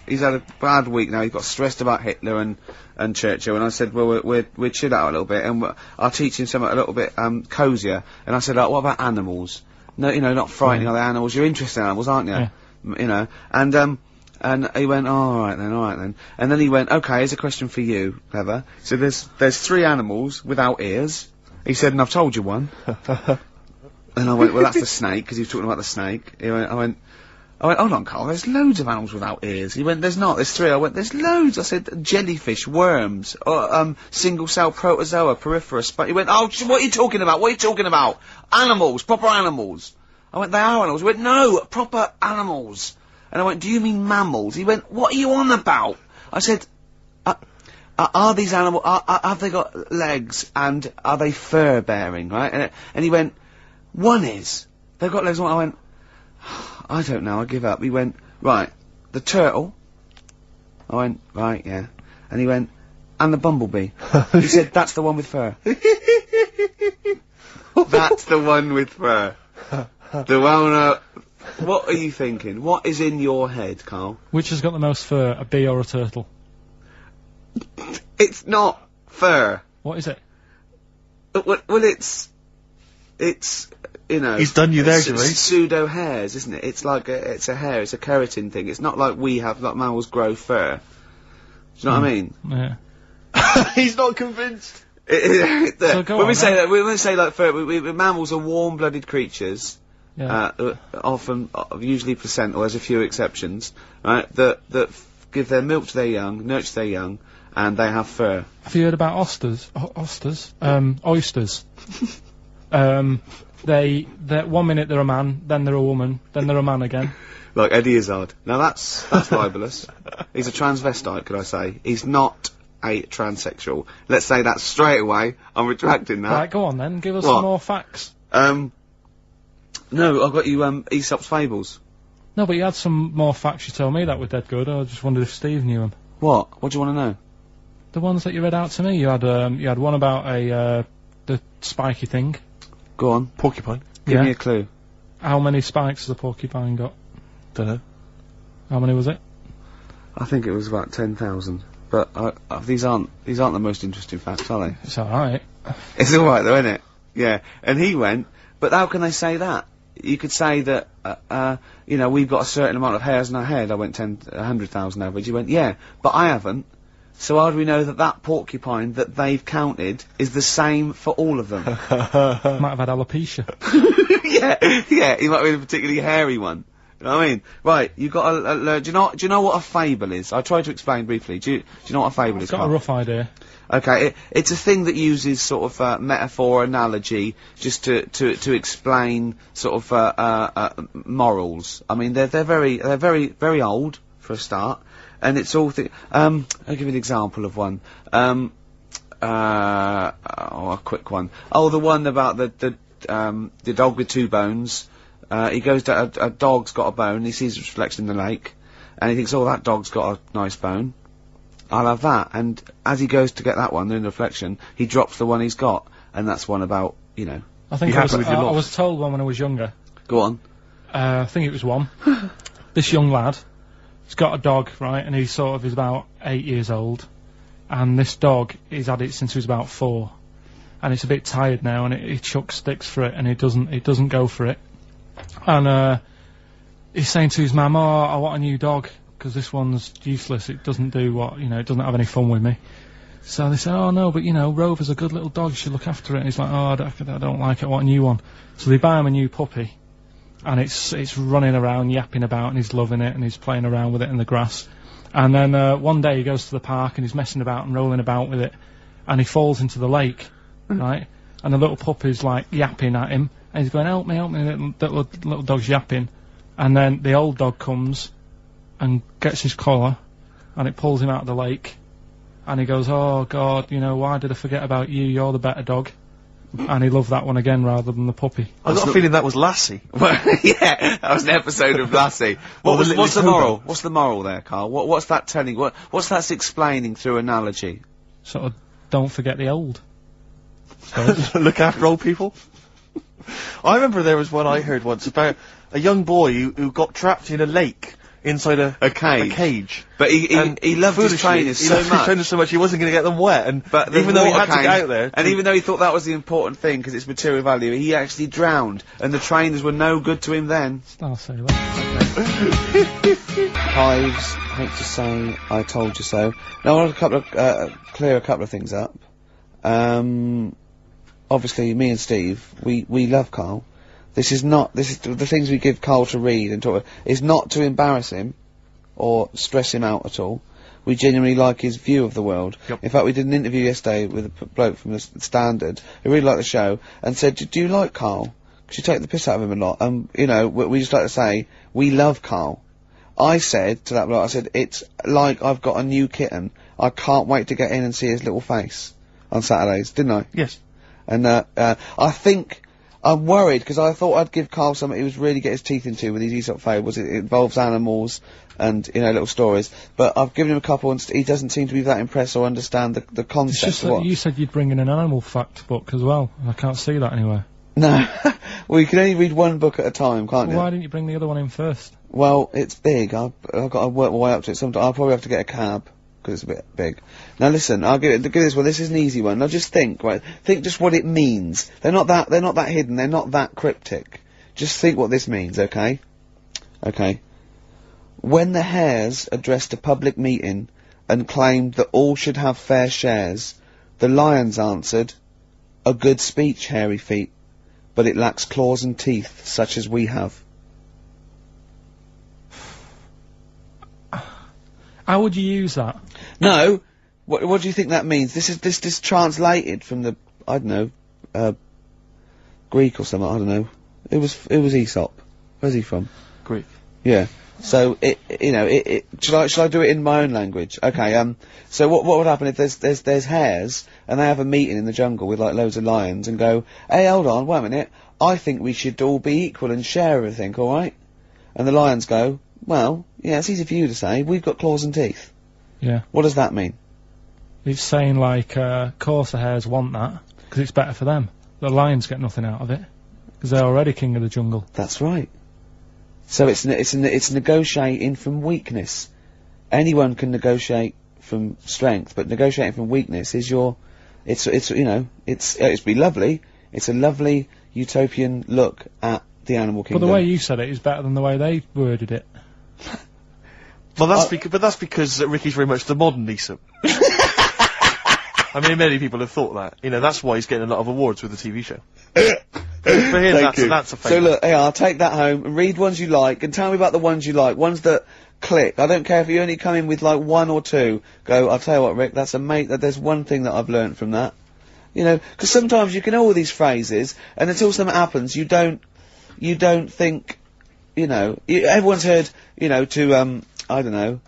he's had a bad week now. He got stressed about Hitler and Churchill, and I said, well, we're chill out a little bit, and I'll teach him something a little bit, cosier. And I said, what about animals? No, you know, not frightening other animals. You're interested in animals, aren't you? Yeah. You know, and he went, all right then. And then he went, okay, here's a question for you, Clever. So there's 3 animals without ears. He said, and I've told you one. And I went, well, that's the snake, because he was talking about the snake. I went, hold on, Karl, there's loads of animals without ears. He went, there's not, there's 3. I went, there's loads. I said, jellyfish, worms, single-cell protozoa, peripherous. But he went, oh, what are you talking about? Animals, proper animals. I went, they are animals. He went, no, proper animals. And I went, do you mean mammals? He went, what are you on about? I said, are these animals, have they got legs, and are they fur-bearing, right? And he went, one is. They've got legs. I went, I don't know, I give up. He went, right, the turtle. I went, right, yeah. And he went, and the bumblebee. He said, that's the one with fur. That's the one with fur. The one, what are you thinking? What is in your head, Karl? Which has got the most fur, a bee or a turtle? It's not fur. What is it? Well, it's, you know... He's done you there, Gervais. Pseudo hairs, isn't it? It's like it's a hair, it's a keratin thing. It's not like we have, like mammals grow fur. Do you know what I mean? Yeah. He's not convinced. So go when on, we say like fur, mammals are warm-blooded creatures. Yeah. Often, usually placental. There's a few exceptions, right? That give their milk to their young, nurture their young, and they have fur. Have you heard about oysters? Oysters. They 1 minute they're a man, then they're a woman, then they're a man again. Like Eddie Izzard. Now that's libelous. He's a transvestite, could I say? He's not a transsexual. Let's say that straight away. I'm retracting that. Right, go on then. Give us some more facts. No, I've got you, Aesop's Fables. No, but you had some more facts you told me that were dead good. I just wondered if Steve knew them. What? What do you want to know? The ones that you read out to me. You had one about the spiky thing. Go on. Porcupine. Give me a clue. How many spikes has a porcupine got? Dunno. How many was it? I think it was about 10,000. But these aren't the most interesting facts, are they? It's alright. It's alright though, isn't it? Yeah. And he went, but how can they say that? You could say that, you know, we've got a certain amount of hairs in our head. I went 100,000 average. You went, yeah, but I haven't. So how do we know that that porcupine that they've counted is the same for all of them? Might have had alopecia. yeah, he might be a particularly hairy one. You know what I mean? Right, you got to learn. Do you know what a fable is? I tried to explain briefly. Do you know what a fable is? I've got a rough idea. Okay, it's a thing that uses sort of metaphor, analogy, just to explain sort of morals. I mean, they're very old for a start, and it's all. I'll give you an example of one. A quick one. Oh, the one about the dog with two bones. He goes to a dog's got a bone. He sees its reflection in the lake, and he thinks, "Oh, that dog's got a nice bone. I'll have that." And as he goes to get that one in the reflection, he drops the one he's got, and that's one about, you know. I think I was told one when I was younger. Go on. I think it was one. This young lad, he's got a dog, right, and he's about 8 years old, and this dog, he's had it since he was about 4, and it's a bit tired now, and he chucks sticks for it, and it doesn't go for it, and he's saying to his mum, "Oh, I want a new dog, because this one's useless, it doesn't do what, you know, it doesn't have any fun with me." So they say, "Oh no, but you know, Rover's a good little dog, you should look after it." And he's like, "Oh, I don't like it, I want a new one." So they buy him a new puppy, and it's running around, yapping about, and he's loving it, and he's playing around with it in the grass. And then one day he goes to the park, and he's messing about and rolling about with it, and he falls into the lake, right? And the little puppy's like yapping at him, and he's going, help me, little dog's yapping. And then the old dog comes and gets his collar, and it pulls him out of the lake, and he goes, "Oh God, you know, why did I forget about you? You're the better dog." And he loved that one again rather than the puppy. I got a feeling that was Lassie. Well, yeah, that was an episode of Lassie. What's the moral? What's the moral there, Karl? What's that telling? What's that explaining through analogy? Sort of, don't forget the old. Look after old people. I remember there was one I heard once about a young boy who got trapped in a lake inside a cage. But he loved his trainers so much he wasn't going to get them wet. But even though he had to get out there, and even though he thought that was the important thing because it's material value, he actually drowned, and the trainers were no good to him then. I'll say that. Hives, hate to say, I told you so. Now I want to clear a couple of things up. Obviously, me and Steve, we love Karl. This is the things we give Karl to read and talk about is not to embarrass him or stress him out at all. We genuinely like his view of the world. Yep. In fact, we did an interview yesterday with a bloke from the Standard who really liked the show and said, do you like Karl? Because you take the piss out of him a lot. You know, we just like to say, we love Karl. I said to that bloke, I said, it's like I've got a new kitten. I can't wait to get in and see his little face on Saturdays, didn't I? Yes. And, I think, I'm worried, because I thought I'd give Karl something he was really get his teeth into with these Aesop fables. It involves animals and, you know, little stories. But I've given him a couple and he doesn't seem to be that impressed or understand the concept it's just that you said you'd bring in an animal fact book as well. I can't see that anywhere. No. Well, you can only read one book at a time, can't you? Why didn't you bring the other one in first? Well, it's big. I've got to work my way up to it. I'll probably have to get a cab, because it's a bit big. Now listen, I'll give this one. This is an easy one. Now just think, right? Think just what it means. They're not that hidden. They're not that cryptic. Just think what this means, okay? Okay. When the hares addressed a public meeting and claimed that all should have fair shares, the lions answered, "A good speech, hairy feet, but it lacks claws and teeth such as we have." How would you use that? No. What do you think that means? This is translated from the, I don't know, Greek or something, I don't know. It was Aesop. Where's he from? Greek. Yeah. So shall I do it in my own language? Okay, so what would happen if there's hares, and they have a meeting in the jungle with like loads of lions and go, hey, hold on, wait a minute, I think we should all be equal and share everything, alright? And the lions go, well, yeah, it's easy for you to say, we've got claws and teeth. Yeah. What does that mean? It's saying like, course the hares want that, because it's better for them. The lions get nothing out of it, because they're already king of the jungle. That's right. So it's negotiating from weakness. Anyone can negotiate from strength, but negotiating from weakness is it's be lovely. It's a lovely utopian look at the animal kingdom. But the way you said it is better than the way they worded it. Well, that's because Ricky's very much the modern Aesop. I mean, many people have thought that. You know, that's why he's getting a lot of awards with the TV show. For him, that's a favourite. So look, I'll take that home and read ones you like and tell me about the ones you like. Ones that click. I don't care if you only come in with like one or two. Go, I'll tell you what, Rick, there's one thing that I've learnt from that. You know, because sometimes you can know all these phrases, and until something happens, you don't think, you know, everyone's heard, you know, I don't know,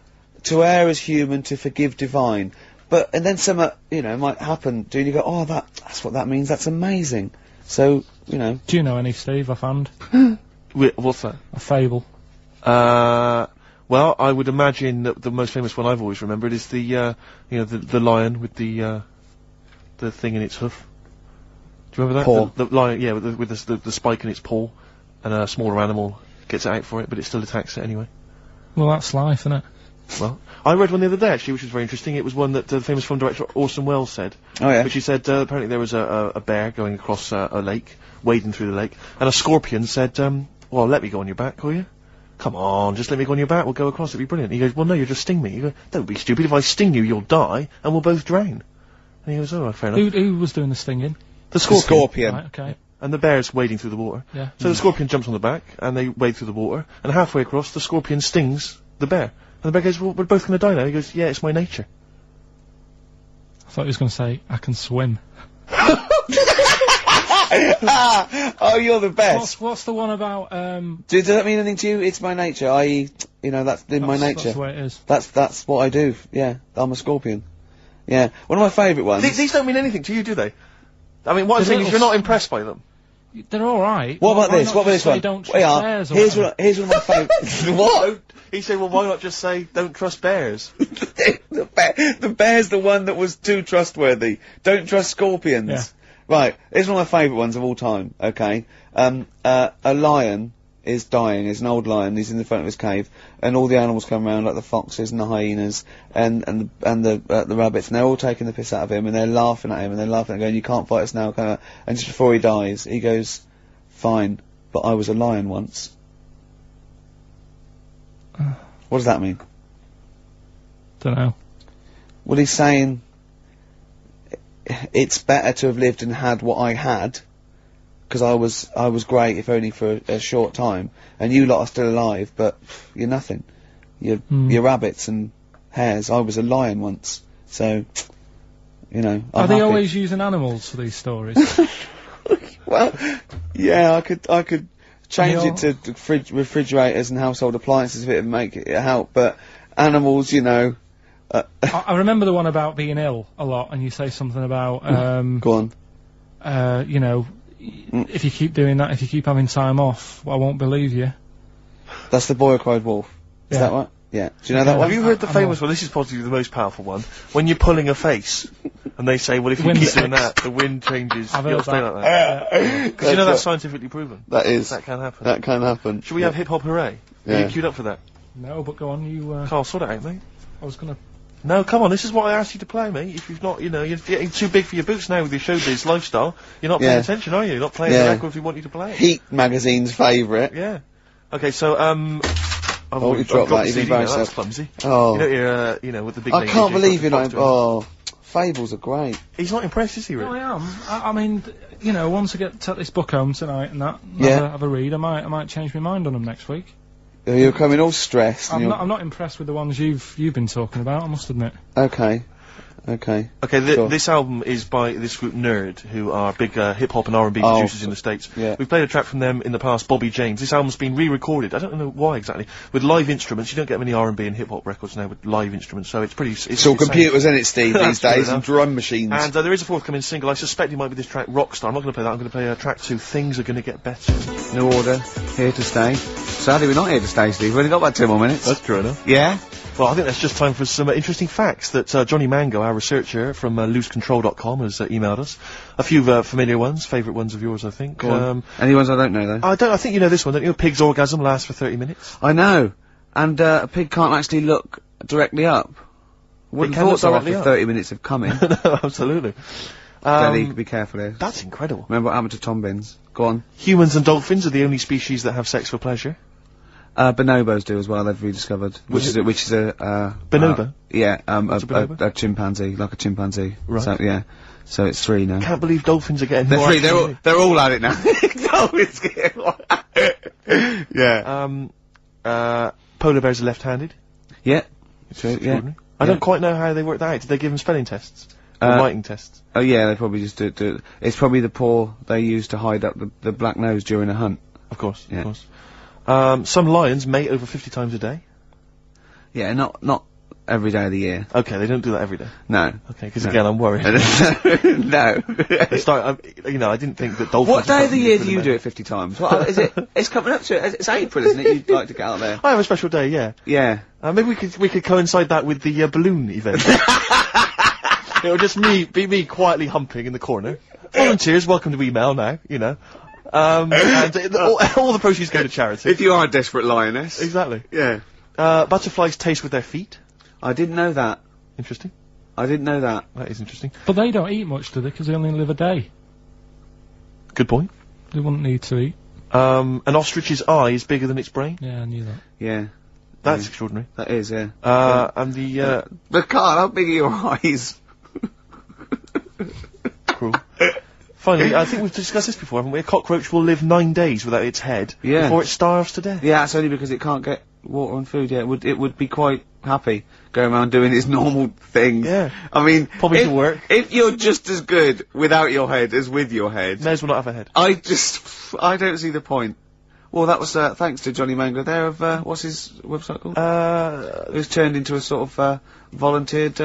to err is human, to forgive divine. And then something, you know, might happen, and you go, oh, that's what that means, that's amazing. So, you know. Do you know any, Steve, offhand? What's that? A fable. Well, I would imagine that the most famous one I've always remembered is the lion with the thing in its hoof. Do you remember that? Paw. The lion, yeah, with the spike in its paw, and a smaller animal gets out for it, but it still attacks it anyway. Well, that's life, isn't it? Well, I read one the other day, actually, which was very interesting. It was one that the famous film director Orson Welles said. Oh, yeah? Which he said, apparently there was a bear going across a lake, wading through the lake, and a scorpion said, well, let me go on your back, will you? Come on, just let me go on your back, we'll go across, it'll be brilliant. He goes, well, no, you'll just sting me. You go, don't be stupid, if I sting you, you'll die, and we'll both drown. And he goes, oh, fair enough. Who was doing the stinging? The scorpion. The scorpion. Right, okay. And the bear's wading through the water. Yeah. So the scorpion jumps on the back, and they wade through the water, and halfway across, the scorpion stings the bear. And the bear goes, well, we're both going to die now. He goes, yeah, it's my nature. I thought he was going to say, I can swim. Oh, you're the best. What's the one about, Does that mean anything to you? It's my nature, i.e., you know, that's in my nature. That's the way it is. That's what I do, yeah. I'm a scorpion. Yeah. One of my favourite ones. These don't mean anything to you, do they? I mean, what I'm saying is you're not impressed by them. They're alright. What about this? What about this one? Don't trust bears Here's one of my favourite. What? He said, well, why not just say, don't trust bears? The bear's the one that was too trustworthy. Don't trust scorpions. Yeah. Right, here's one of my favourite ones of all time, okay? A lion is dying, he's an old lion, he's in the front of his cave, and all the animals come around, like the foxes and the hyenas, and the rabbits, and they're all taking the piss out of him, and they're laughing at him, and they're laughing and going, you can't fight us now, and just before he dies, he goes, fine, but I was a lion once. What does that mean? Don't know. Well, he's saying, it's better to have lived and had what I had, because I was great, if only for a short time, and you lot are still alive, but you're nothing. You're rabbits and hares. I was a lion once, so, you know, Are they always using animals for these stories? Well, yeah, I could change it to refrigerators and household appliances if it would make it help, but animals, you know. I remember the one about being ill a lot, and you say something about, Go on. you know, if you keep doing that, if you keep having time off, I won't believe you. That's the Boy Who Cried Wolf. Is that right? Yeah. Do you know that one? Have you heard the famous one? This is possibly the most powerful one. When you're pulling a face, and they say, well, if you keep doing that, the wind changes. I've You'll heard stay that. like that. Because you know that's scientifically proven. That is. That can happen. That can happen. Should we have hip hop hooray? Yeah. Are you queued up for that? No, but go on, you, Carl, sort it out, mate. I was gonna... No, come on, this is what I asked you to play, mate. If you've not, you know, you're getting too big for your boots now with your showbiz lifestyle. You're not paying attention, are you? You're not playing the records we want you to play. Heat magazine's favourite. Yeah. Okay, so, you dropped that, you've embarrassed That's yourself. clumsy. Oh. You know, you're, you know, with the big I can't believe you're not. Oh, fables are great. He's not impressed, is he, Rick? No, I am. I mean, you know, once I take this book home tonight and that, Yeah. have a read, I might change my mind on them next week. You're coming all stressed. I'm not impressed with the ones you've been talking about, I must admit. Okay. Okay, sure. This album is by this group Nerd, who are big hip-hop and R&B producers in the States. Yeah. We've played a track from them in the past, Bobby James. This album's been re-recorded, I don't know why exactly, with live instruments. You don't get many R&B and hip-hop records now with live instruments, so it's pretty... It's all computers, isn't it, Steve, these days, and drum machines. And there is a forthcoming single. I suspect it might be this track, Rockstar. I'm not going to play that, I'm going to play track 2, Things Are Gonna Get Better. New Order, here to stay. Sadly, we're not here to stay, Steve. We've only got about 2 more minutes. That's true enough. Yeah? Well, I think that's just time for some interesting facts that Johnny Mango, our researcher from loosecontrol.com, has emailed us. A few familiar ones, favourite ones of yours, I think. Go on. Any ones I don't know, though? I think you know this one, don't you? A pig's orgasm lasts for 30 minutes. I know. And a pig can't actually look directly up. Wouldn't can look thought so directly after up. 30 minutes of coming. No, absolutely. Daddy, be careful here. That's incredible. Remember what happened to Tom Binns? Go on. Humans and dolphins are the only species that have sex for pleasure. Bonobos do as well, they've rediscovered. Which is a Bonobo? Yeah, What's a bonobo? a chimpanzee, like a chimpanzee. Right. So, yeah. So it's 3 now. Can't believe dolphins are getting more They're 3, action they're all at it now. Dolphins getting more. Yeah. Polar bears are left-handed. Yeah. True, yeah. I don't quite know how they work that out. Did they give them spelling tests? Or writing tests? Oh yeah, they probably just do it. It's probably the paw they use to hide up the black nose during a hunt. Of course, yeah. of course. Some lions mate over 50 times a day. Yeah, not every day of the year. Okay, they don't do that every day. No. Okay, because again, I'm worried. No. I didn't think that dolphins... What day of the year do you do it 50 times? What is it? It's coming up to it. It's April, isn't it? You'd like to get out there. I have a special day, yeah. Yeah. Maybe we could coincide that with the balloon event. It'll just be me quietly humping in the corner. Volunteers, welcome to email now, you know. And all the proceeds go to charity. If you are a desperate lioness. Exactly. Yeah. Butterflies taste with their feet. I didn't know that. Interesting. I didn't know that. That is interesting. But they don't eat much, do they? Because they only live a day. Good point. They wouldn't need to eat. An ostrich's eye is bigger than its brain. Yeah, I knew that. Yeah. That's extraordinary. That is, yeah. And the, But Karl, how big are your eyes? Cruel. Finally, I think we've discussed this before, haven't we? A cockroach will live 9 days without its head before it starves to death. Yeah, that's only because it can't get water and food. Yeah, it would be quite happy going around doing its normal things. Yeah. I mean, probably to work. If you're just as good without your head as with your head, may as well not have a head. I don't see the point. Well, that was thanks to Johnny Mango there of what's his website called? Who's turned into a sort of volunteered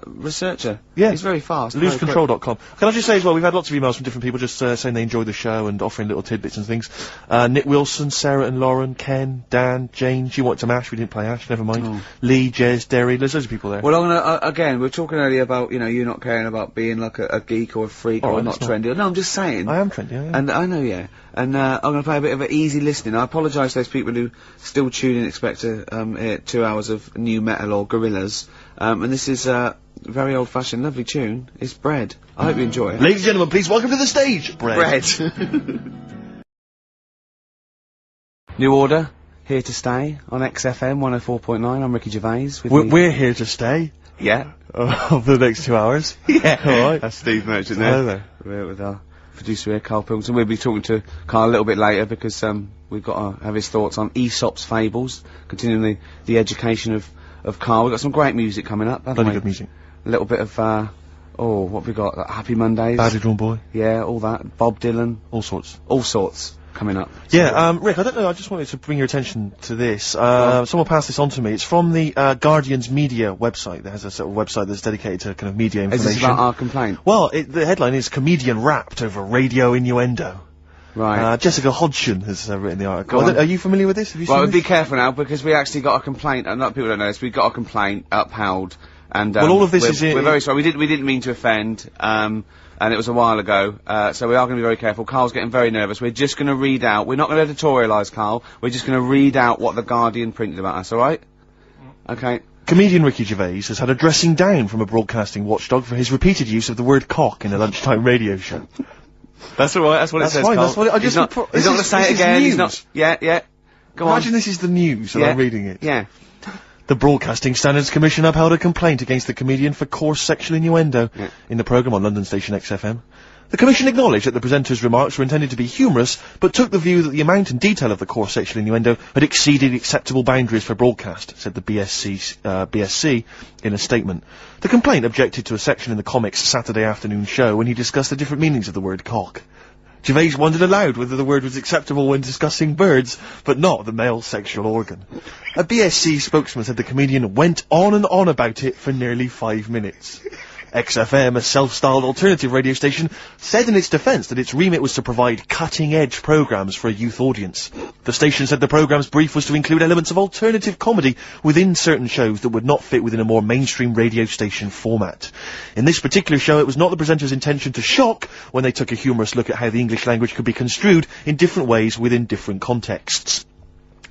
researcher. Yeah, he's very fast. Loosecontrol.com. Can I just say as well, we've had lots of emails from different people just saying they enjoyed the show and offering little tidbits and things. Nick Wilson, Sarah and Lauren, Ken, Dan, Jane. She wanted some Ash. We didn't play Ash. Never mind. Oh. Lee, Jez, Derry. There's loads of people there. Well, I'm gonna again. We were talking earlier about you not caring about being like a geek or a freak or not trendy. No, I'm just saying. I am trendy. I am. And I know, yeah. And I'm going to play a bit of an easy listening. I apologise to those people who still tune in and expect to hear 2 hours of new metal or Gorillaz. And this is a very old-fashioned, lovely tune. It's Bread. I hope you enjoy it. Ladies and gentlemen, please welcome to the stage, Bread. New Order, here to stay on XFM 104.9. I'm Ricky Gervais. We're here to stay. Yeah. For the next 2 hours. Yeah. Alright. That's Steve Merchant there. Hello there. We're with our producer here, Karl Pilkington. We'll be talking to Karl a little bit later because we've got to have his thoughts on Aesop's Fables, continuing the education of Karl. We've got some great music coming up, haven't we? Bloody good music. A little bit of, what have we got? Happy Mondays. Badly Drawn Boy. Yeah, all that. Bob Dylan. All sorts. All sorts coming up. Yeah, Rick, I don't know, I just wanted to bring your attention to this. Someone passed this on to me. It's from the Guardian's media website. There has a sort of website that's dedicated to kind of media information. Is this about our complaint? Well, the headline is Comedian Rapped Over Radio Innuendo. Right. Jessica Hodgson has written the article. Are you familiar with this? Have you seen this? Be careful now, because we actually got a complaint, and a lot of people don't know this, we got a complaint upheld, and well, all of this we're very sorry, we didn't mean to offend, and it was a while ago, so we are going to be very careful. Karl's getting very nervous. We're just going to read out, we're not going to editorialise, Karl, we're just going to read out what the Guardian printed about us, alright? Okay. Comedian Ricky Gervais has had a dressing down from a broadcasting watchdog for his repeated use of the word cock in a lunchtime radio show. That's alright, that's what it says, fine, Karl. That's what he's not going to say it again, he's not... Yeah. Go on. Imagine this is the news, and I'm reading it. Yeah. The Broadcasting Standards Commission upheld a complaint against the comedian for coarse sexual innuendo in the programme on London station XFM. The Commission acknowledged that the presenter's remarks were intended to be humorous, but took the view that the amount and detail of the coarse sexual innuendo had exceeded acceptable boundaries for broadcast, said the BSC in a statement. The complaint objected to a section in the comic's Saturday afternoon show when he discussed the different meanings of the word cock. Gervais wondered aloud whether the word was acceptable when discussing birds, but not the male sexual organ. A BSC spokesman said the comedian went on and on about it for nearly 5 minutes. XFM, a self-styled alternative radio station, said in its defence that its remit was to provide cutting-edge programmes for a youth audience. The station said the programme's brief was to include elements of alternative comedy within certain shows that would not fit within a more mainstream radio station format. In this particular show, it was not the presenter's intention to shock when they took a humorous look at how the English language could be construed in different ways within different contexts.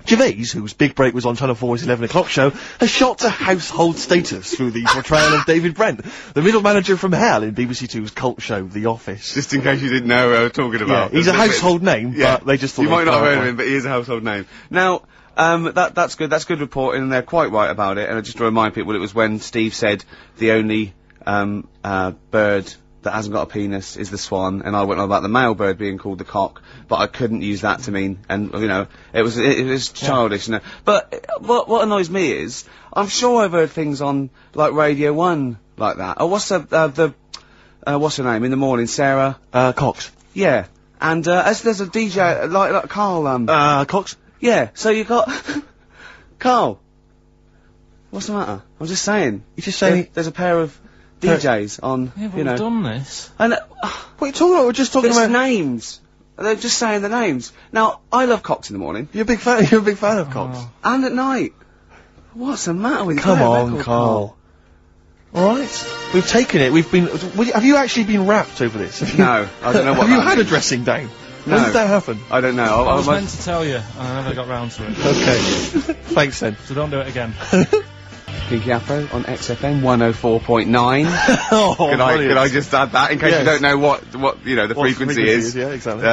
Gervais, whose big break was on Channel 4's 11 o'clock show, has shot to household status through the portrayal of David Brent, the middle manager from hell in BBC Two's cult show, The Office. Just in case you didn't know who I was talking about. Yeah, he's a household name, but they just thought... You might not have heard of him, but he is a household name. Now, that's good reporting, and they're quite right about it, and just to remind people, it was when Steve said the only, bird that hasn't got a penis is the swan, and I went on about the male bird being called the cock, but I couldn't use that to mean, and, you know, it was childish, you know. But, what annoys me is, I'm sure I've heard things on, like, Radio 1 like that. Oh, what's what's her name in the morning, Sarah? Cox. Yeah. And, there's a DJ, like Karl, Cox? Yeah, so you got, Karl. What's the matter? I'm just saying. You're just saying... There's a pair of DJs on, yeah, but you know. we've done this. And, what are you talking about? We're just talking about... names. They're just saying the names. Now, I love Cox in the morning. You're a big fan of Cox. And at night. What's the matter with you? Come on, Karl. Alright. We've taken it. We've been... Have you actually been rapped over this? No. I don't know what Have you had a dressing down? No. When did that happen? I don't know. I was meant to tell you, and I never got round to it. Okay. Thanks then. So don't do it again. Pinky Afro on XFM 104.9. Oh, Could I just add that in case you don't know what you know the frequency is? Yeah, exactly.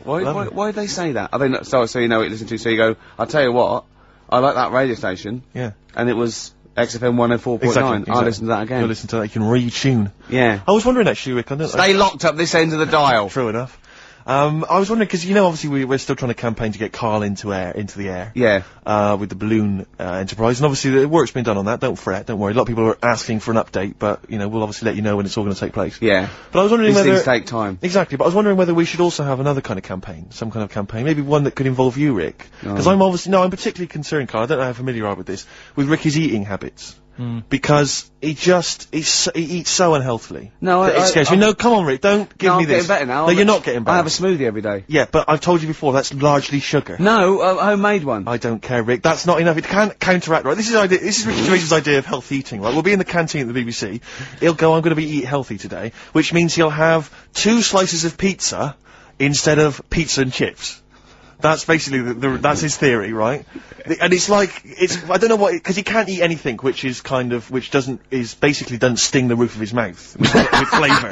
Why did they say that? Are they not, so you know what you listen to? So you go, I'll tell you what, I like that radio station. Yeah. And it was XFM 104.9. Exactly. I'll listen to that again. You'll listen to that. You can retune. Yeah. I was wondering actually, Rick. Stay locked up this end of the dial. True enough. I was wondering, because, you know, obviously we're still trying to campaign to get Karl into the air. Yeah. With the balloon, enterprise, and obviously the work's been done on that, don't fret, don't worry. A lot of people are asking for an update, but, you know, we'll obviously let you know when it's all gonna take place. Yeah. But I was wondering whether... These things take time. Exactly, but I was wondering whether we should also have another kind of campaign, some kind of campaign, maybe one that could involve you, Rick. Because I'm particularly concerned, Karl, I don't know how familiar you are with this, with Ricky's eating habits. Because he eats so unhealthily. No, it scares me. No, come on, Rick, don't give me this. I'm getting better now. No, you're not getting better. I have a smoothie every day. Yeah, but I've told you before, that's largely sugar. No, a homemade one. I don't care, Rick. That's not enough. It can't counteract, right? This is Ricky Gervais's idea of healthy eating, right? We'll be in the canteen at the BBC. He'll go, I'm going to eat healthy today, which means he'll have 2 slices of pizza instead of pizza and chips. That's basically that's his theory, right? And it's like, I don't know what, because he can't eat anything which basically doesn't sting the roof of his mouth with flavour.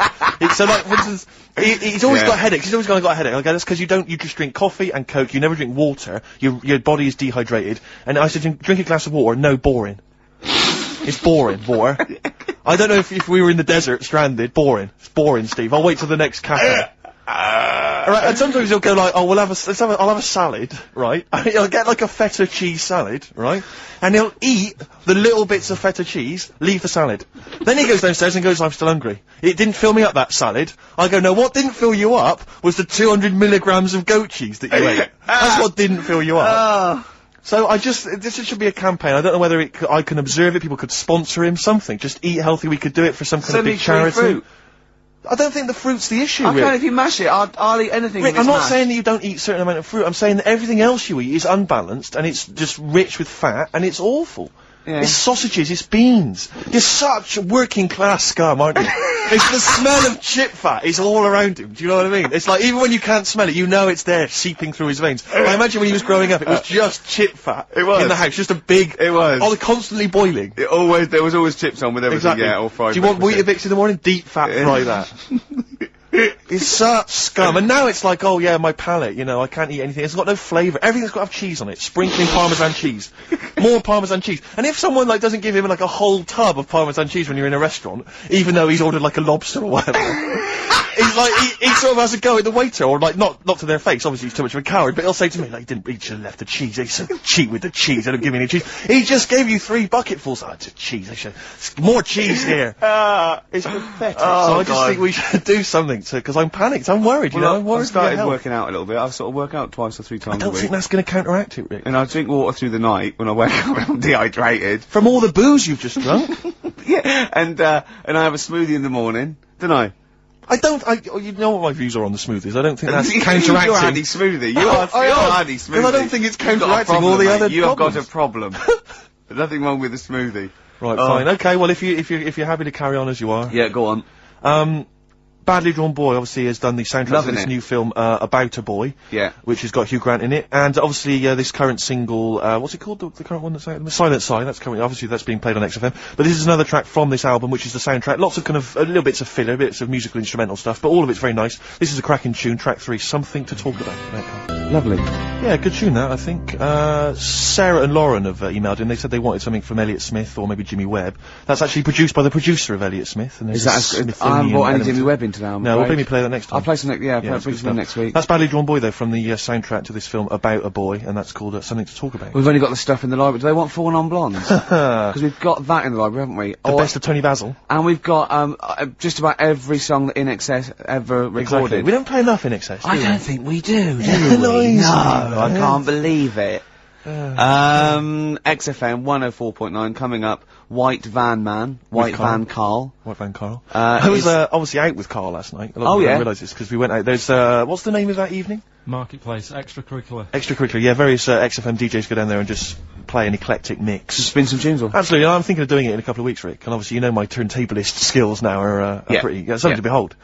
So like, for instance, he's always got headaches, he's always got a headache. Okay, that's because you just drink coffee and Coke, you never drink water, your body is dehydrated, and I said, drink a glass of water, no, boring. It's boring, water. I don't know if we were in the desert, stranded, boring. It's boring, Steve. I'll wait till the next cafe. Right, and sometimes he'll go like, oh, I'll have a salad, right? And he'll get like a feta cheese salad, right? And he'll eat the little bits of feta cheese, leave the salad. Then he goes downstairs and goes, I'm still hungry. It didn't fill me up, that salad. I go, no, what didn't fill you up was the 200 milligrams of goat cheese that you ate. That's what didn't fill you up. So this should be a campaign. I don't know whether I can observe it, people could sponsor him, something. Just eat healthy, we could do it for some kind of big charity. Fruit. I don't think the fruit's the issue, Rick. Okay, if you mash it, I'll eat anything. Rick, I'm not saying that you don't eat a certain amount of fruit. I'm saying that everything else you eat is unbalanced, and it's just rich with fat, and it's awful. Yeah. It's sausages, it's beans. You're such a working class scum, aren't you? It's the smell of chip fat is all around him, do you know what I mean? It's like, even when you can't smell it, you know it's there, seeping through his veins. I imagine when he was growing up, it was just chip fat. It was. In the house, just a big... It was. Oh, constantly boiling. There was always chips on with everything, exactly. Yeah, all fried. Do you want Weetabix in the morning? Deep fat fry that. It's such scum. And now it's like, oh yeah, my palate, you know, I can't eat anything. It's got no flavour. Everything's got to have cheese on it. Sprinkling Parmesan cheese. More Parmesan cheese. And if someone, like, doesn't give him, like, a whole tub of Parmesan cheese when you're in a restaurant, even though he's ordered, like, a lobster or whatever, he's like, he sort of has a go at the waiter, or like, not to their face, obviously he's too much of a coward, but he'll say to me, like, he should have left the cheese, he's so cheap with the cheese, they don't give me any cheese. He just gave you 3 bucketfuls. Oh, it's cheese, more cheese here. It's pathetic. So I just think we should do something because I'm panicked, I'm worried, you know, I'm worried. I've started working out a little bit, I sort of work out twice or 3 times a week. I don't think that's going to counteract it, Rick. And I drink water through the night when I wake up and I'm dehydrated. From all the booze you've just drunk. Yeah, and I have a smoothie in the morning, don't I? You know what my views are on the smoothies. I don't think that's counteracting. You're anti-smoothie. You're anti-smoothie. Because I don't think it's counteracting all the other problems. You have got a problem. There's nothing wrong with the smoothie. Right, fine. Okay, well, if you're happy to carry on as you are. Yeah, go on. Badly Drawn Boy obviously has done the soundtrack to this new film, About a Boy. Yeah. Which has got Hugh Grant in it. And obviously, this current single, what's it called? The current one that's out? Silent Sign, that's coming, obviously that's being played on XFM. But this is another track from this album, which is the soundtrack. Lots of kind of, little bits of filler, bits of musical instrumental stuff, but all of it's very nice. This is a cracking tune, track 3, Something to Talk About. Lovely. Yeah, good tune that, I think. Sarah and Lauren have emailed in. They said they wanted something from Elliott Smith or maybe Jimmy Webb. That's actually produced by the producer of Elliott Smith. And is that as good? I haven't brought any Jimmy Webb into now. No, we'll maybe play that next time. I'll play some next week. That's Badly Drawn Boy though, from the soundtrack to this film About a Boy, and that's called Something to Talk About. We've only got the stuff in the library. Do they want 4 non-blondes? Because we've got that in the library, haven't we? The best of Tony Basil. And we've got just about every song that In Excess ever recorded. Exactly. We don't play enough In Excess, I don't think we do we? No, I can't believe it. XFM 104.9 coming up. White Van Karl. I was obviously out with Karl last night. A lot of people don't realise this because we went out. There's what's the name of that evening? Marketplace, extracurricular. Yeah, various various XFM DJs go down there and just play an eclectic mix. Just spin some tunes on. Absolutely, I'm thinking of doing it in a couple of weeks, Rick. And obviously, you know my turntablist skills now are pretty something to behold.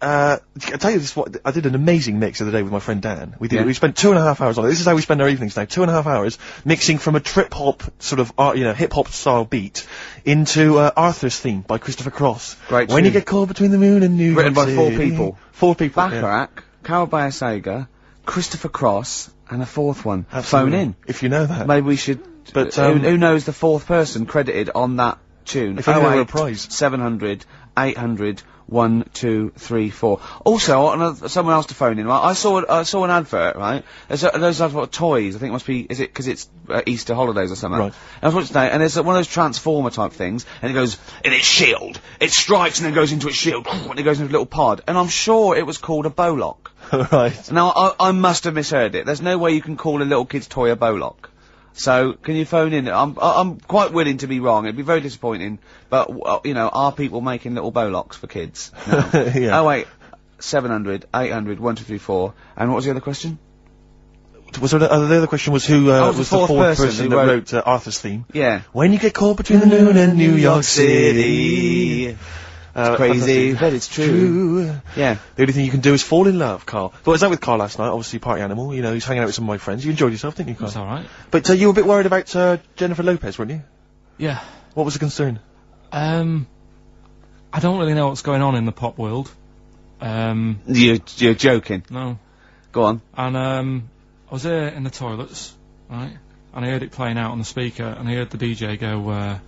I tell you this, I did an amazing mix the other day with my friend Dan. We spent 2.5 hours on it. This is how we spend our evenings now. 2.5 hours mixing from a trip hop sort of, hip hop style beat into Arthur's Theme by Christopher Cross. Great When You Get Caught Between the Moon and New York Written by City. 4 people. 4 people. Bacharach, Carol Bayer-Sager, Christopher Cross, and a 4th one. Absolutely. Phone in. If you know that. Maybe we should. But who knows the 4th person credited on that tune? If only there were a prize. 700 800 1 2 3 4. Also, I want someone else to phone in. Right? I saw an advert. Right, there's those advert toys. I think it must be. Is it because it's Easter holidays or something? Right. And I was watching that, and there's one of those Transformer type things, and it goes in its shield. It strikes and then goes into its shield, and it goes into a little pod. And I'm sure it was called a Bolock. Right. Now I must have misheard it. There's no way you can call a little kid's toy a Bolock. So, can you phone in? I'm quite willing to be wrong. It'd be very disappointing, but, are people making little Bolocks for kids? No. Yeah. Oh wait, 700 800 1 2 3 4. And what was the other question? The other question was who was the 4th person that wrote Arthur's Theme? Yeah. When you get caught between the moon and New York City. It's crazy, but it's true. Yeah. The only thing you can do is fall in love, Karl. But I was out with Karl last night, obviously party animal, he's hanging out with some of my friends. You enjoyed yourself, didn't you, Karl? That's alright. But you were a bit worried about Jennifer Lopez, weren't you? Yeah. What was the concern? I don't really know what's going on in the pop world. You're joking. No. Go on. And I was there in the toilets, right? And I heard it playing out on the speaker, and I heard the DJ go,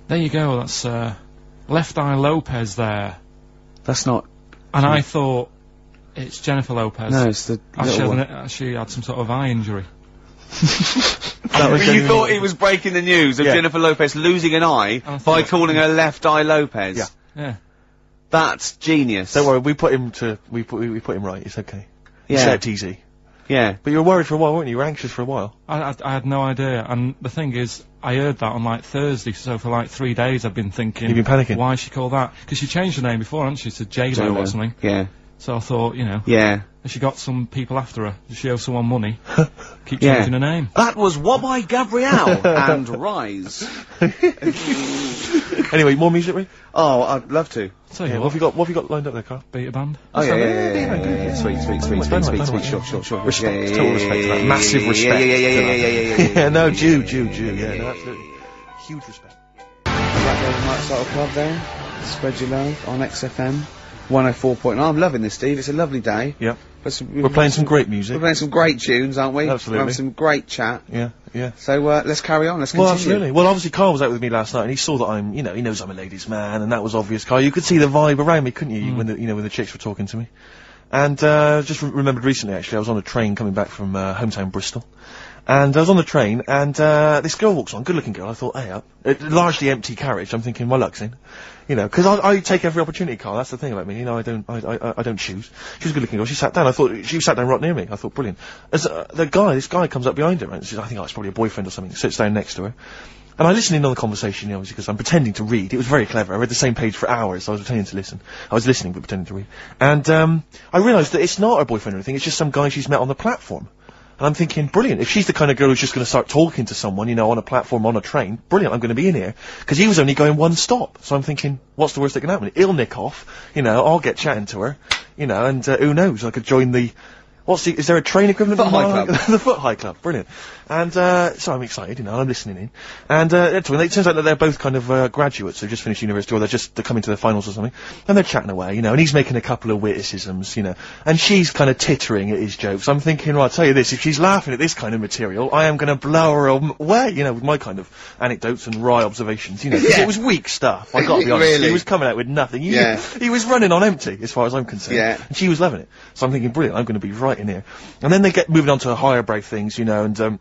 there you go, that's Left Eye Lopez there. That's not. And I thought, it's Jennifer Lopez. No, it's the she had some sort of eye injury. You thought he was breaking the news of Jennifer Lopez losing an eye by calling her Left Eye Lopez. Yeah. Yeah. That's genius. Don't worry, we put him right, it's okay. Yeah. He said easy. Yeah. But you were worried for a while, weren't you? You were anxious for a while. I had no idea, and the thing is, I heard that on Thursday, so for 3 days I've been thinking... You've been panicking? Why she called that? Because she changed her name before, hadn't she, to J-Lo or something. Yeah. So I thought, Yeah. If she got some people after her, does she owe someone money? Keep changing her name. That was What by Gabrielle and Rise. Anyway, more music, Rick? Oh, I'd love to. So what have you got lined up there, Karl? Beta band. Oh yeah. Sweet. Sure. Total respect to that. Massive respect. Yeah, no, Jew. Yeah, no, absolutely. Huge respect. Back there, Night Cycle Club there. Spread your love on XFM 104.9. I'm loving this, Steve. It's a lovely day. Yeah. We're playing some great music. We're playing some great tunes, aren't we? Absolutely. We're having some great chat. Yeah, yeah. So, let's carry on, let's continue. Well, absolutely. Well, obviously Karl was out with me last night and he saw that I'm, you know, he knows I'm a ladies' man, and that was obvious, Karl. You could see the vibe around me, couldn't you, when the chicks were talking to me. And, just remembered recently, actually, I was on a train coming back from, hometown Bristol. And I was on the train, and, this girl walks on, good-looking girl. I thought, hey up. Largely empty carriage. I'm thinking, my luck's in. You know, 'cause I take every opportunity, Karl. That's the thing about me. You know, I don't choose. She was a good-looking girl. She sat down. I thought, she sat down right near me. I thought, brilliant. As, this guy comes up behind her, and I think, it's probably a boyfriend or something, sits down next to her. And I listened in on the conversation, you know, obviously, because I'm pretending to read. It was very clever. I read the same page for hours, so I was pretending to listen. I was listening, but pretending to read. And, I realised that it's not her boyfriend or anything. It's just some guy she's met on the platform. And I'm thinking, brilliant, if she's the kind of girl who's just going to start talking to someone, you know, on a platform, on a train, brilliant, I'm going to be in here. Because he was only going one stop. So I'm thinking, what's the worst that can happen? He'll nick off, you know, I'll get chatting to her, you know, and who knows, I could join the... is there a train equivalent? Foot High Club. The Foot High Club, brilliant. And, so I'm excited, you know, I'm listening in. And, it turns out that they're both kind of, graduates, they've just finished university, or they're coming to their finals or something. And they're chatting away, you know, and he's making a couple of witticisms, you know. And she's kind of tittering at his jokes. I'm thinking, well, I'll tell you this, if she's laughing at this kind of material, I am gonna blow her away, you know, with my kind of anecdotes and wry observations, you know. 'Cause it was weak stuff, I gotta be honest. Really? He was coming out with nothing. He was running on empty, as far as I'm concerned. Yeah. And she was loving it. So I'm thinking, brilliant, I'm gonna be right in here. And then they get moving on to higher brow things, you know, and,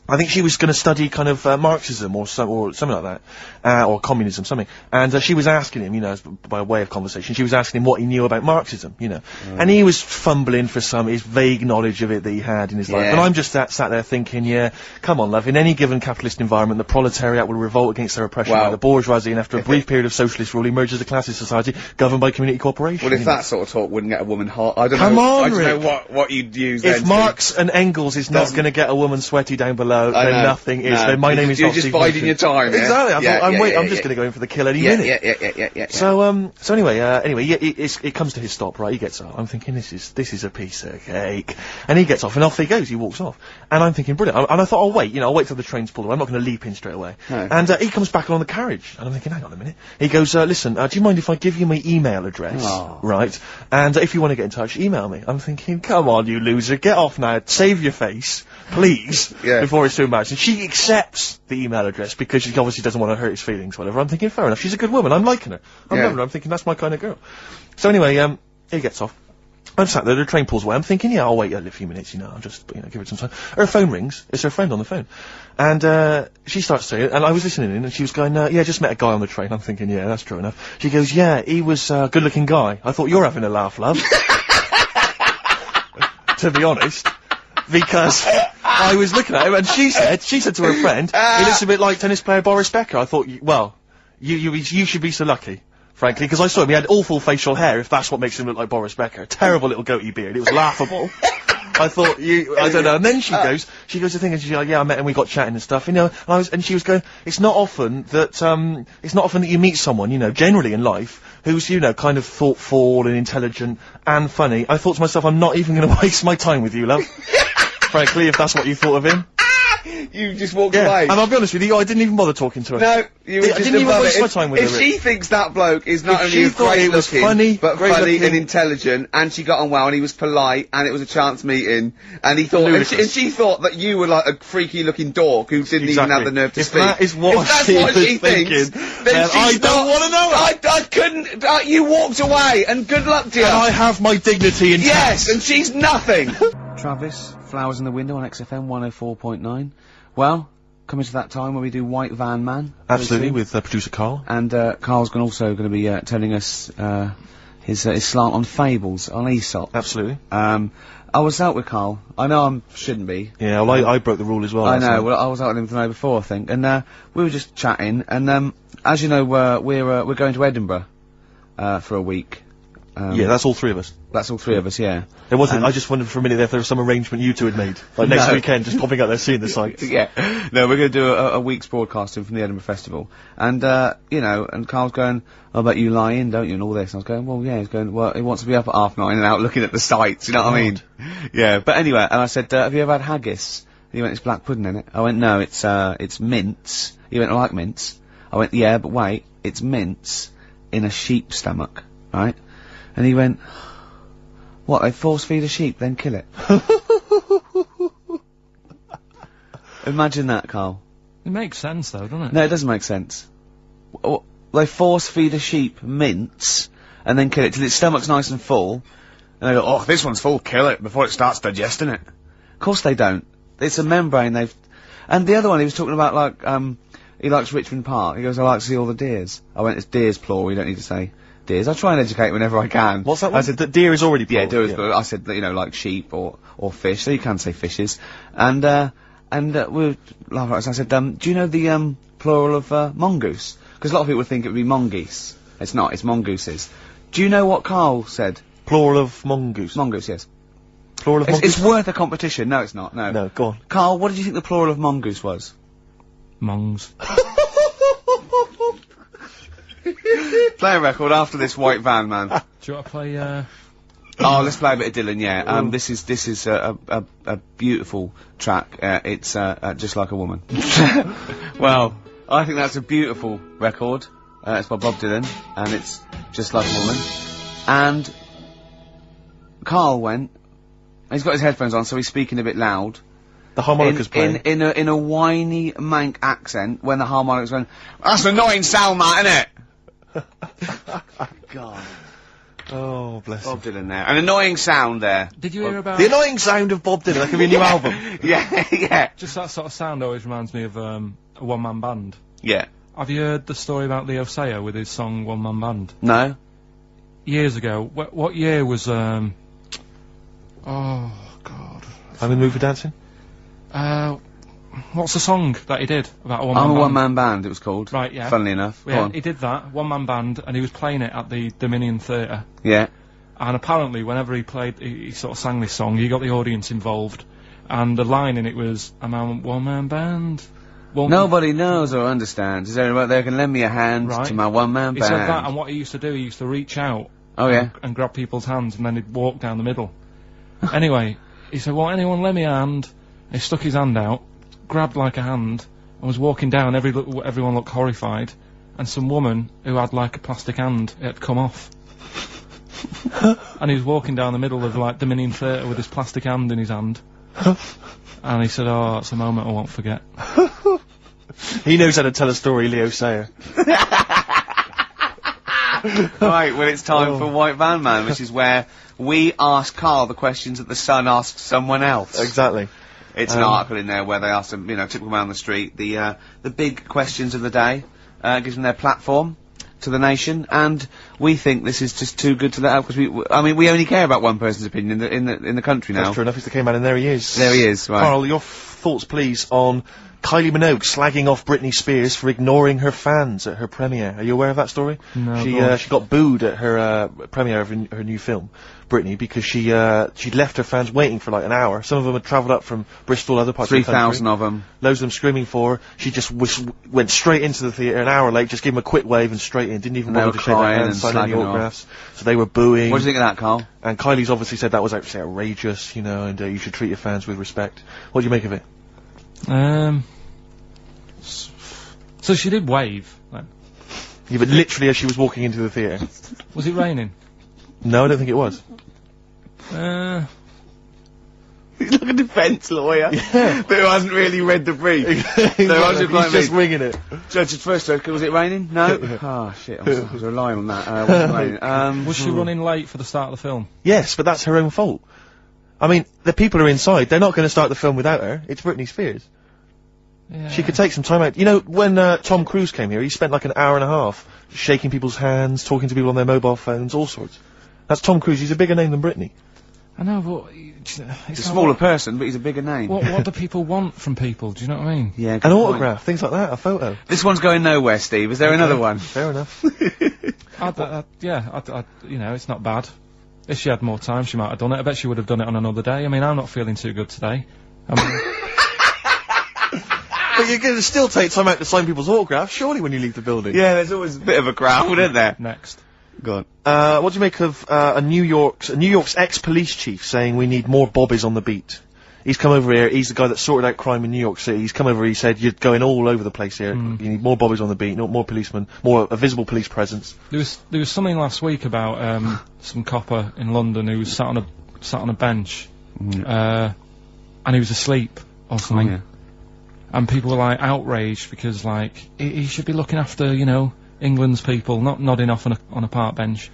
I think she was going to study kind of Marxism or something like that, or communism, something. And she was asking him, you know, by way of conversation, she was asking him what he knew about Marxism, you know. And he was fumbling for his vague knowledge of it that he had in his life. And I'm just sat there thinking, yeah, come on, love, in any given capitalist environment, the proletariat will revolt against their oppression by the bourgeoisie, and after a brief period of socialist rule, emerges a classist society governed by community cooperation. Well, if that sort of talk wouldn't get a woman hot, I don't know what you'd use then. If Marx and Engels is not going to get a woman sweaty down below, then nothing is. Then my name is You're just biding your time. Exactly. I'm just going to go in for the kill any minute. Yeah. So anyway, it comes to his stop, right? He gets off. I'm thinking, this is a piece of cake. And he gets off, and off he goes. He walks off. And I'm thinking, brilliant. And I thought, I'll wait. You know, I'll wait till the train's pulled away. I'm not going to leap in straight away. No. And he comes back along the carriage. And I'm thinking, hang on a minute. He goes, listen, do you mind if I give you my email address? Oh. Right? And if you want to get in touch, email me. I'm thinking, come on, you loser. Get off now. Save your face. Please. Before it's too much. And she accepts the email address because she obviously doesn't want to hurt his feelings, whatever. I'm thinking, fair enough. She's a good woman. I'm liking her. I'm loving her. I'm thinking, that's my kind of girl. So anyway, he gets off. I'm sat there, the train pulls away. I'm thinking, yeah, I'll wait a few minutes, you know, I'll just, you know, give it some time. Her phone rings. It's her friend on the phone. And, she starts saying it, and I was listening in, and she was going, yeah, just met a guy on the train. I'm thinking, yeah, that's true enough. She goes, yeah, he was a good-looking guy. I thought, you're having a laugh, love. To be honest. Because I was looking at him, and she said to her friend, he looks a bit like tennis player Boris Becker. I thought, well, you should be so lucky. Frankly, because I saw him, he had awful facial hair, if that's what makes him look like Boris Becker. Terrible little goatee beard, it was laughable. I thought, I don't know, and then she goes to think, and she's like, yeah, I met him, we got chatting and stuff, you know, and she was going, it's not often that you meet someone, you know, generally in life, who's, you know, kind of thoughtful and intelligent and funny. I thought to myself, I'm not even gonna waste my time with you, love. Frankly, if that's what you thought of him. You just walked away. And I'll be honest with you, I didn't even bother talking to her. No, you were just didn't even waste my time with her. If she thinks that bloke is not only great looking, but funny and intelligent, and she got on well, and he was polite, and it was a chance meeting, and he thought, and she thought that you were like a freaky looking dork who didn't even have the nerve to speak. That is what she thinks, then I don't want to know it. I couldn't, you walked away, and good luck to you. And I have my dignity intact. Yes, and she's nothing. Travis, Flowers in the Window on XFM 104.9. Well, coming to that time where we do White Van Man. Absolutely, with producer Karl. And Karl's also going to be telling us his slant on fables, on Aesop. Absolutely. I was out with Karl. I know I shouldn't be. Yeah, well, I broke the rule as well. I know. Well, I was out with him the night before, I think, and we were just chatting. And as you know, we're going to Edinburgh for a week. Yeah, that's all three of us. That's all three of us, yeah. There wasn't, I just wondered for a minute if there was some arrangement you two had made. Like next weekend, just popping out there seeing the sights. Yeah. No, we're going to do a week's broadcasting from the Edinburgh Festival. And, you know, and Karl's going, I bet you lie in, don't you, and all this. And I was going, well, yeah. He's going, well, he wants to be up at 9:30 and out looking at the sights, you know what I mean? Yeah, but anyway, and I said, have you ever had haggis? And he went, it's black pudding in it. I went, no, it's mince. He went, I like mince. I went, yeah, but wait, it's mince in a sheep's stomach, right? And he went, What, they force feed a sheep, then kill it? Imagine that, Carl. It makes sense, though, doesn't it? No, it doesn't make sense. They force feed a sheep mince, and then kill it till its stomach's nice and full, and they go, oh, this one's full, kill it, before it starts digesting it. Of course they don't. It's a membrane and the other one, he was talking about, like, he likes Richmond Park. He goes, I like to see all the deers. I went, it's deers, plural, you don't need to say deers. I try and educate whenever I can. What's that one? I said, that deer is already plural. Yeah, deer is plural. I said, that, you know, like sheep or fish, so you can say fishes. And we were laughing at us. I said, do you know the, plural of, mongoose? Because a lot of people think it would be mongoose. It's not, it's mongooses. Do you know what Carl said? Plural of mongoose. Mongoose, yes. Plural of mongoose? It's worth a competition. No, it's not, no. No, go on. Carl, what did you think the plural of mongoose was? Mongs. Play a record after this white van, man. Do you want to play, Oh, let's play a bit of Dylan, yeah. This is a beautiful track. It's, Just Like a Woman. Well, I think that's a beautiful record. It's by Bob Dylan, and it's Just Like a Woman. And Carl went, he's got his headphones on, so he's speaking a bit loud. The harmonica's playing. In a whiny mank accent, when the harmonica's going, that's an annoying sound, that, isn't it? God. Oh, bless Bob Dylan there. An annoying sound there. Did you hear about... The annoying sound of Bob Dylan, that could be a new album. Yeah, yeah. Just that sort of sound always reminds me of, a one-man band. Yeah. Have you heard the story about Leo Sayer with his song One Man Band? No. Years ago. What year was, oh, God. I'm in the mood for dancing? What's the song that he did about a one-man I'm band? a one-man band, it was called. Right, yeah. Funnily enough. Go Yeah, on. he did that, one-man band, and he was playing it at the Dominion Theatre. Yeah. And apparently, whenever he played, he sort of sang this song, he got the audience involved. And the line in it was, I'm a one-man band. Nobody knows or understands. Is anyone out there can lend me a hand to my one-man band? He said that, and what he used to do, he used to reach out. Oh, yeah? And grab people's hands, and then he'd walk down the middle. Anyway, he said, well, anyone lend me a hand? And he stuck his hand out, grabbed like a hand, and was walking down. Everyone looked horrified. And some woman who had like a plastic hand, it had come off. And he was walking down the middle of like Dominion Theatre with his plastic hand in his hand. And he said, oh, that's a moment I won't forget. He knows how to tell a story, Leo Sayer. Right, well, it's time for White Van Man, which is where we ask Carl the questions that the Sun asks someone else. Exactly. It's an article in there where they ask them, you know, typical man on the street, the big questions of the day, gives them their platform to the nation, and we think this is just too good to let out, because we only care about one person's opinion in the country now. That's true enough, he's the K-Man, and there he is. There he is, right. Carl, your thoughts, please, on Kylie Minogue slagging off Britney Spears for ignoring her fans at her premiere. Are you aware of that story? No. She got booed at her premiere of her new film, Britney, because she'd left her fans waiting for like an hour. Some of them had travelled up from Bristol, other parts of the country. 3,000 of them. Loads of them screaming for her. She just went straight into the theatre an hour late, just gave them a quick wave and straight in. Didn't even bother to shake their hands, sign any autographs. So they were booing. What do you think of that, Carl? And Kylie's obviously said that was actually outrageous, you know, and you should treat your fans with respect. What do you make of it? So she did wave, then? Yeah, but literally as she was walking into the theatre. Was it raining? No, I don't think it was. He's like a defence lawyer. Yeah. Who hasn't really read the brief. He's just winging it. Judge, first joke, was it raining? No? Oh, shit, I was relying on that. It wasn't raining. Was she running late for the start of the film? Yes, but that's her own fault. I mean, the people are inside, they're not going to start the film without her. It's Britney Spears. Yeah. She could take some time out. You know, when Tom Cruise came here, he spent like an hour and a half shaking people's hands, talking to people on their mobile phones, all sorts. That's Tom Cruise. He's a bigger name than Britney. I know, but... He's a smaller person, but he's a bigger name. What do people want from people? Do you know what I mean? Yeah, an autograph, things like that, a photo. This one's going nowhere, Steve. Is there another one? Fair enough. You know, it's not bad. If she had more time, she might have done it. I bet she would have done it on another day. I mean, I'm not feeling too good today. But you're going to still take time out to sign people's autographs, surely, when you leave the building. Yeah, there's always a bit of a crowd, isn't there? Next. Go on. What do you make of New York's ex-police chief saying we need more bobbies on the beat? He's come over here. He's the guy that sorted out crime in New York City. He's come over. He said, "You're going all over the place here. You need more bobbies on the beat, more policemen, a visible police presence." There was something last week about some copper in London who was sat on a bench, and he was asleep or something. Oh, yeah. And people were like outraged because like he should be looking after England's people, not nodding off on a park bench.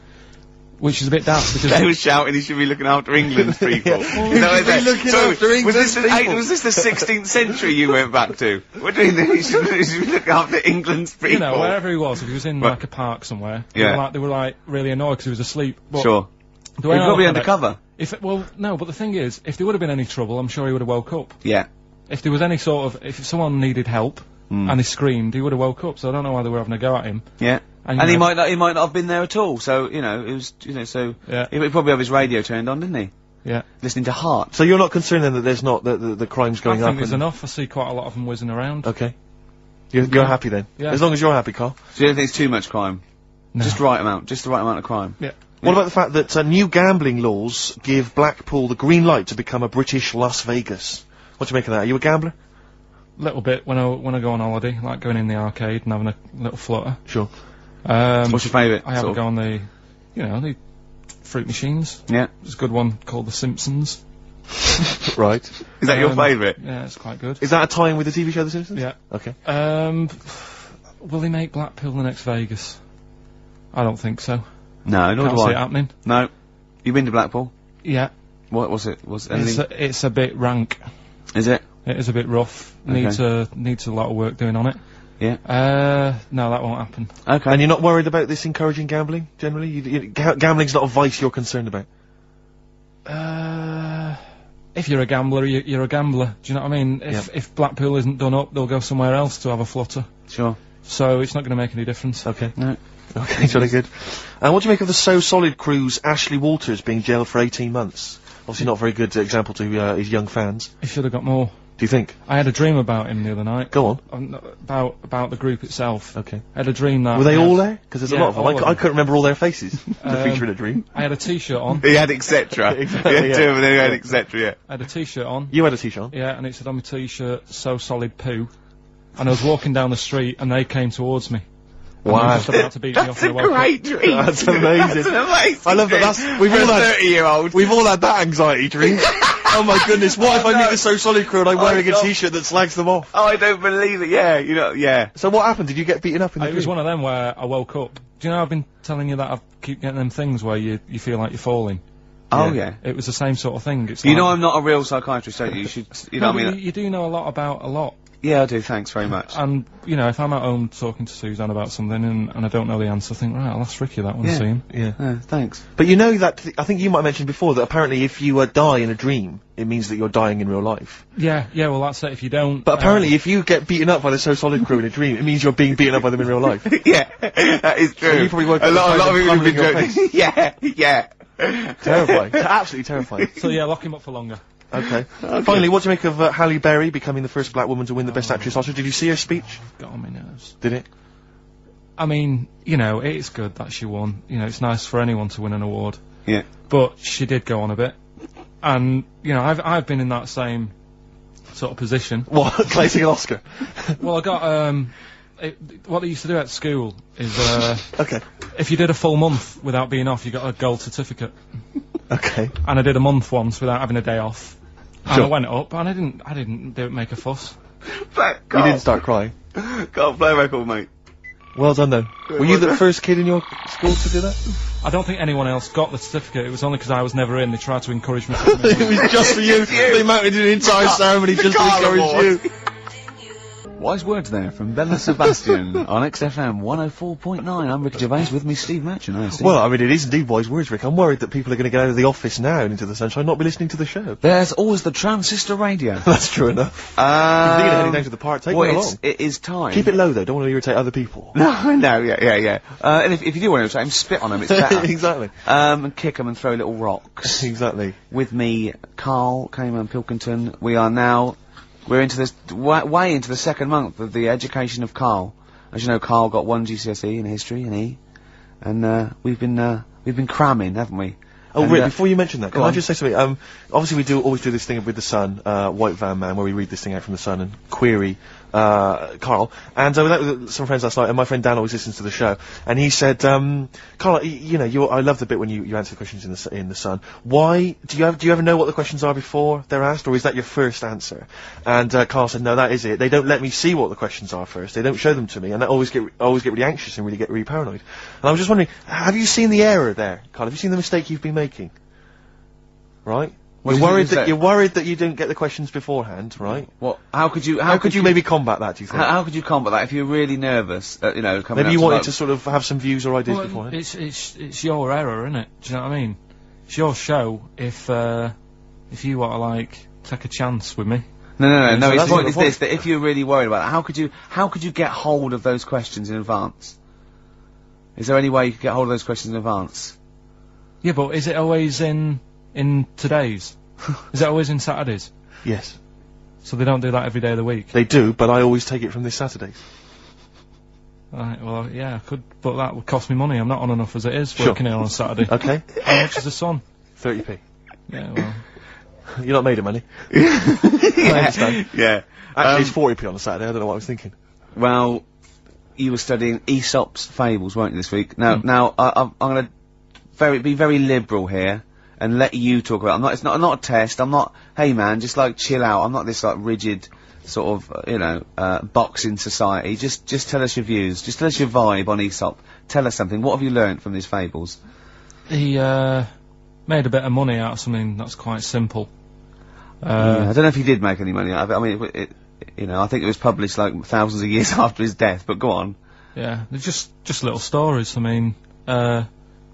Which is a bit daft because they were shouting he should be looking after England's people. Was this the 16th century you went back to? What do you mean he should be looking after England's people? You know, wherever he was, if he was in like a park somewhere, they were like really annoyed because he was asleep. But sure. He'd got to be undercover. No, but the thing is, if there would have been any trouble, I'm sure he would have woke up. Yeah. If there was any if someone needed help and he screamed, he would have woke up. So I don't know why they were having a go at him. Yeah. And he might not have been there at all, so, it was, so... Yeah. He'd probably have his radio turned on, didn't he? Yeah. Listening to Heart. So you're not concerned then that there's not, the crime's going up? I think there's enough. I see quite a lot of them whizzing around. Okay. You're happy then? Yeah. As long as you're happy, Carl. So you don't think it's too much crime? No. Just the right amount of crime? Yeah. What about the fact that new gambling laws give Blackpool the green light to become a British Las Vegas? What do you make of that? Are you a gambler? Little bit when I go on holiday, like going in the arcade and having a little flutter. Sure. What's your favourite? I have a go on the fruit machines. Yeah. There's a good one called The Simpsons. Right. Is that your favourite? Yeah, it's quite good. Is that a tie-in with the TV show The Simpsons? Yeah. Okay. Will they make Blackpool the next Vegas? I don't think so. No, nor Can't do see I. it happening. No. You been to Blackpool? Yeah. What was it? Was anything? It's a bit rank. Is it? It is a bit rough. Okay. Needs a lot of work doing on it. Yeah. No, that won't happen. Okay. And you're not worried about this encouraging gambling, generally? Gambling's not a vice you're concerned about? If you're a gambler, you're a gambler. Do you know what I mean? If Blackpool isn't done up, they'll go somewhere else to have a flutter. Sure. So it's not going to make any difference. Okay. No. Okay, it's really good. And what do you make of the So Solid crew's Ashley Walters being jailed for 18 months? Obviously not a very good example to his young fans. He should have got more. Do you think? I had a dream about him the other night. Go on. About the group itself. Okay. I had a dream that... Were they all there? Because there's a lot of them. all of them. I couldn't remember all their faces to feature in a dream. I had a t-shirt on. He had etc. Exactly, He had two of them, he had etc. Yeah. I had a t-shirt on. You had a t-shirt on? Yeah, and it said on my t-shirt, So Solid Poo. And I was walking down the street and they came towards me. And they were just about to beat me off. That's a great dream. That's amazing. That's an amazing I love that. dream. We've all had 30-year-old. We've all had that anxiety dream. Oh my goodness, what if I meet the So Solid crew and I'm wearing a t-shirt that slags them off? Oh, I don't believe it. Yeah, yeah. So what happened? Did you get beaten up in the It was dream? one of them where I woke up. Do you know I've been telling you that I keep getting them things where you feel like you're falling? Oh, yeah. It was the same sort of thing. It's You like, know I'm not a real psychiatrist, don't you? You should, you know what I mean? You do know a lot about a lot. Yeah, I do, thanks very much. And, if I'm at home talking to Suzanne about something and I don't know the answer, I think, right, I'll ask Ricky that one, Yeah. see him. Yeah. Thanks. But you know that, I think you might have mentioned before that apparently if you die in a dream, it means that you're dying in real life. Yeah, well that's it, if you don't... But apparently if you get beaten up by the So Solid crew in a dream, it means you're being beaten up by them in real life. Yeah, that is true. So you probably work a lot of people have been your joking. Yeah. Terrifying. Absolutely terrifying. So yeah, lock him up for longer. Okay. Finally, what do you make of Halle Berry becoming the first black woman to win the Best Actress Oscar? Did you see her speech? Got on my nerves. Did it? I mean, it's good that she won. It's nice for anyone to win an award. Yeah. But she did go on a bit. And, I've been in that same sort of position. What? Claiming an Oscar? Well, I got, what they used to do at school is, Okay. if you did a full month without being off, you got a gold certificate. Okay. And I did a month once without having a day off. And Sure. I went up, and I didn't make a fuss. You didn't start crying. Can't play a record, mate. Well done, then. Were you the first kid in your school to do that? I don't think anyone else got the certificate. It was only because I was never in. They tried to encourage me. It was just for you. They mounted an entire ceremony just to encourage you. Wise words there from Bella Sebastian on XFM 104.9. I'm Ricky Gervais, with me Steve Matchin. Hi, Steve. Well, I mean, it is indeed wise words, Rick. I'm worried that people are going to get out of the office now and into the sunshine and not be listening to the show. There's always the transistor radio. That's true enough. You're heading down to the park. Take me along. It is time. Keep it low, though. Don't want to irritate other people. No, yeah. And if you do want to irritate them, spit on them, it's better. Exactly. And kick them and throw little rocks. Exactly. With me, Karl Pilkington. We're into this, way into the second month of the education of Karl. As you know, Karl got 1 GCSE in history and E. And, we've been cramming, haven't we? Oh, Rick, before you mention that, can I just say something? Obviously we always do this thing with the Sun, White Van Man, where we read this thing out from the Sun and query Karl. And I was out with some friends last night, and my friend Dan always listens to the show, and he said, Karl, you know, I love the bit when you answer the questions in the Sun. Why do you ever know what the questions are before they're asked, or is that your first answer? And Karl said, no, that is it. They don't let me see what the questions are first. They don't show them to me, and I always get really anxious and really get really paranoid. And I was just wondering, have you seen the error there, Karl? Have you seen the mistake you've been making? Right? You're worried that you didn't get the questions beforehand, right? What? How could you maybe combat that? Do you think? How could you combat that if you're really nervous? You know, maybe you wanted to sort of have some views or ideas beforehand. It's your error, isn't it? Do you know what I mean? It's your show. If you want to like take a chance with me. No. His point is this: that if you're really worried about it, how could you get hold of those questions in advance? Is there any way you could get hold of those questions in advance? Yeah, but is it always in today's? Is it always in Saturdays? Yes. So they don't do that every day of the week? They do, but I always take it from this Saturday. Right, well, yeah, I could, but that would cost me money. I'm not on enough as it is working here on a Saturday. Okay. How much is the Sun? 30p. Yeah, well... You're not made of money. I understand. Yeah. Actually, it's 40p on a Saturday. I don't know what I was thinking. Well, you were studying Aesop's Fables, weren't you, this week? Now, I'm going to be very liberal here and let you talk about it. It's not a test. I'm not, hey man, just like chill out. I'm not this like rigid sort of, box in society. Just tell us your views. Just tell us your vibe on Aesop. Tell us something. What have you learnt from these fables? He, made a bit of money out of something that's quite simple. I don't know if he did make any money out of it. I mean, I think it was published like thousands of years after his death, but go on. Yeah, they're just little stories. I mean,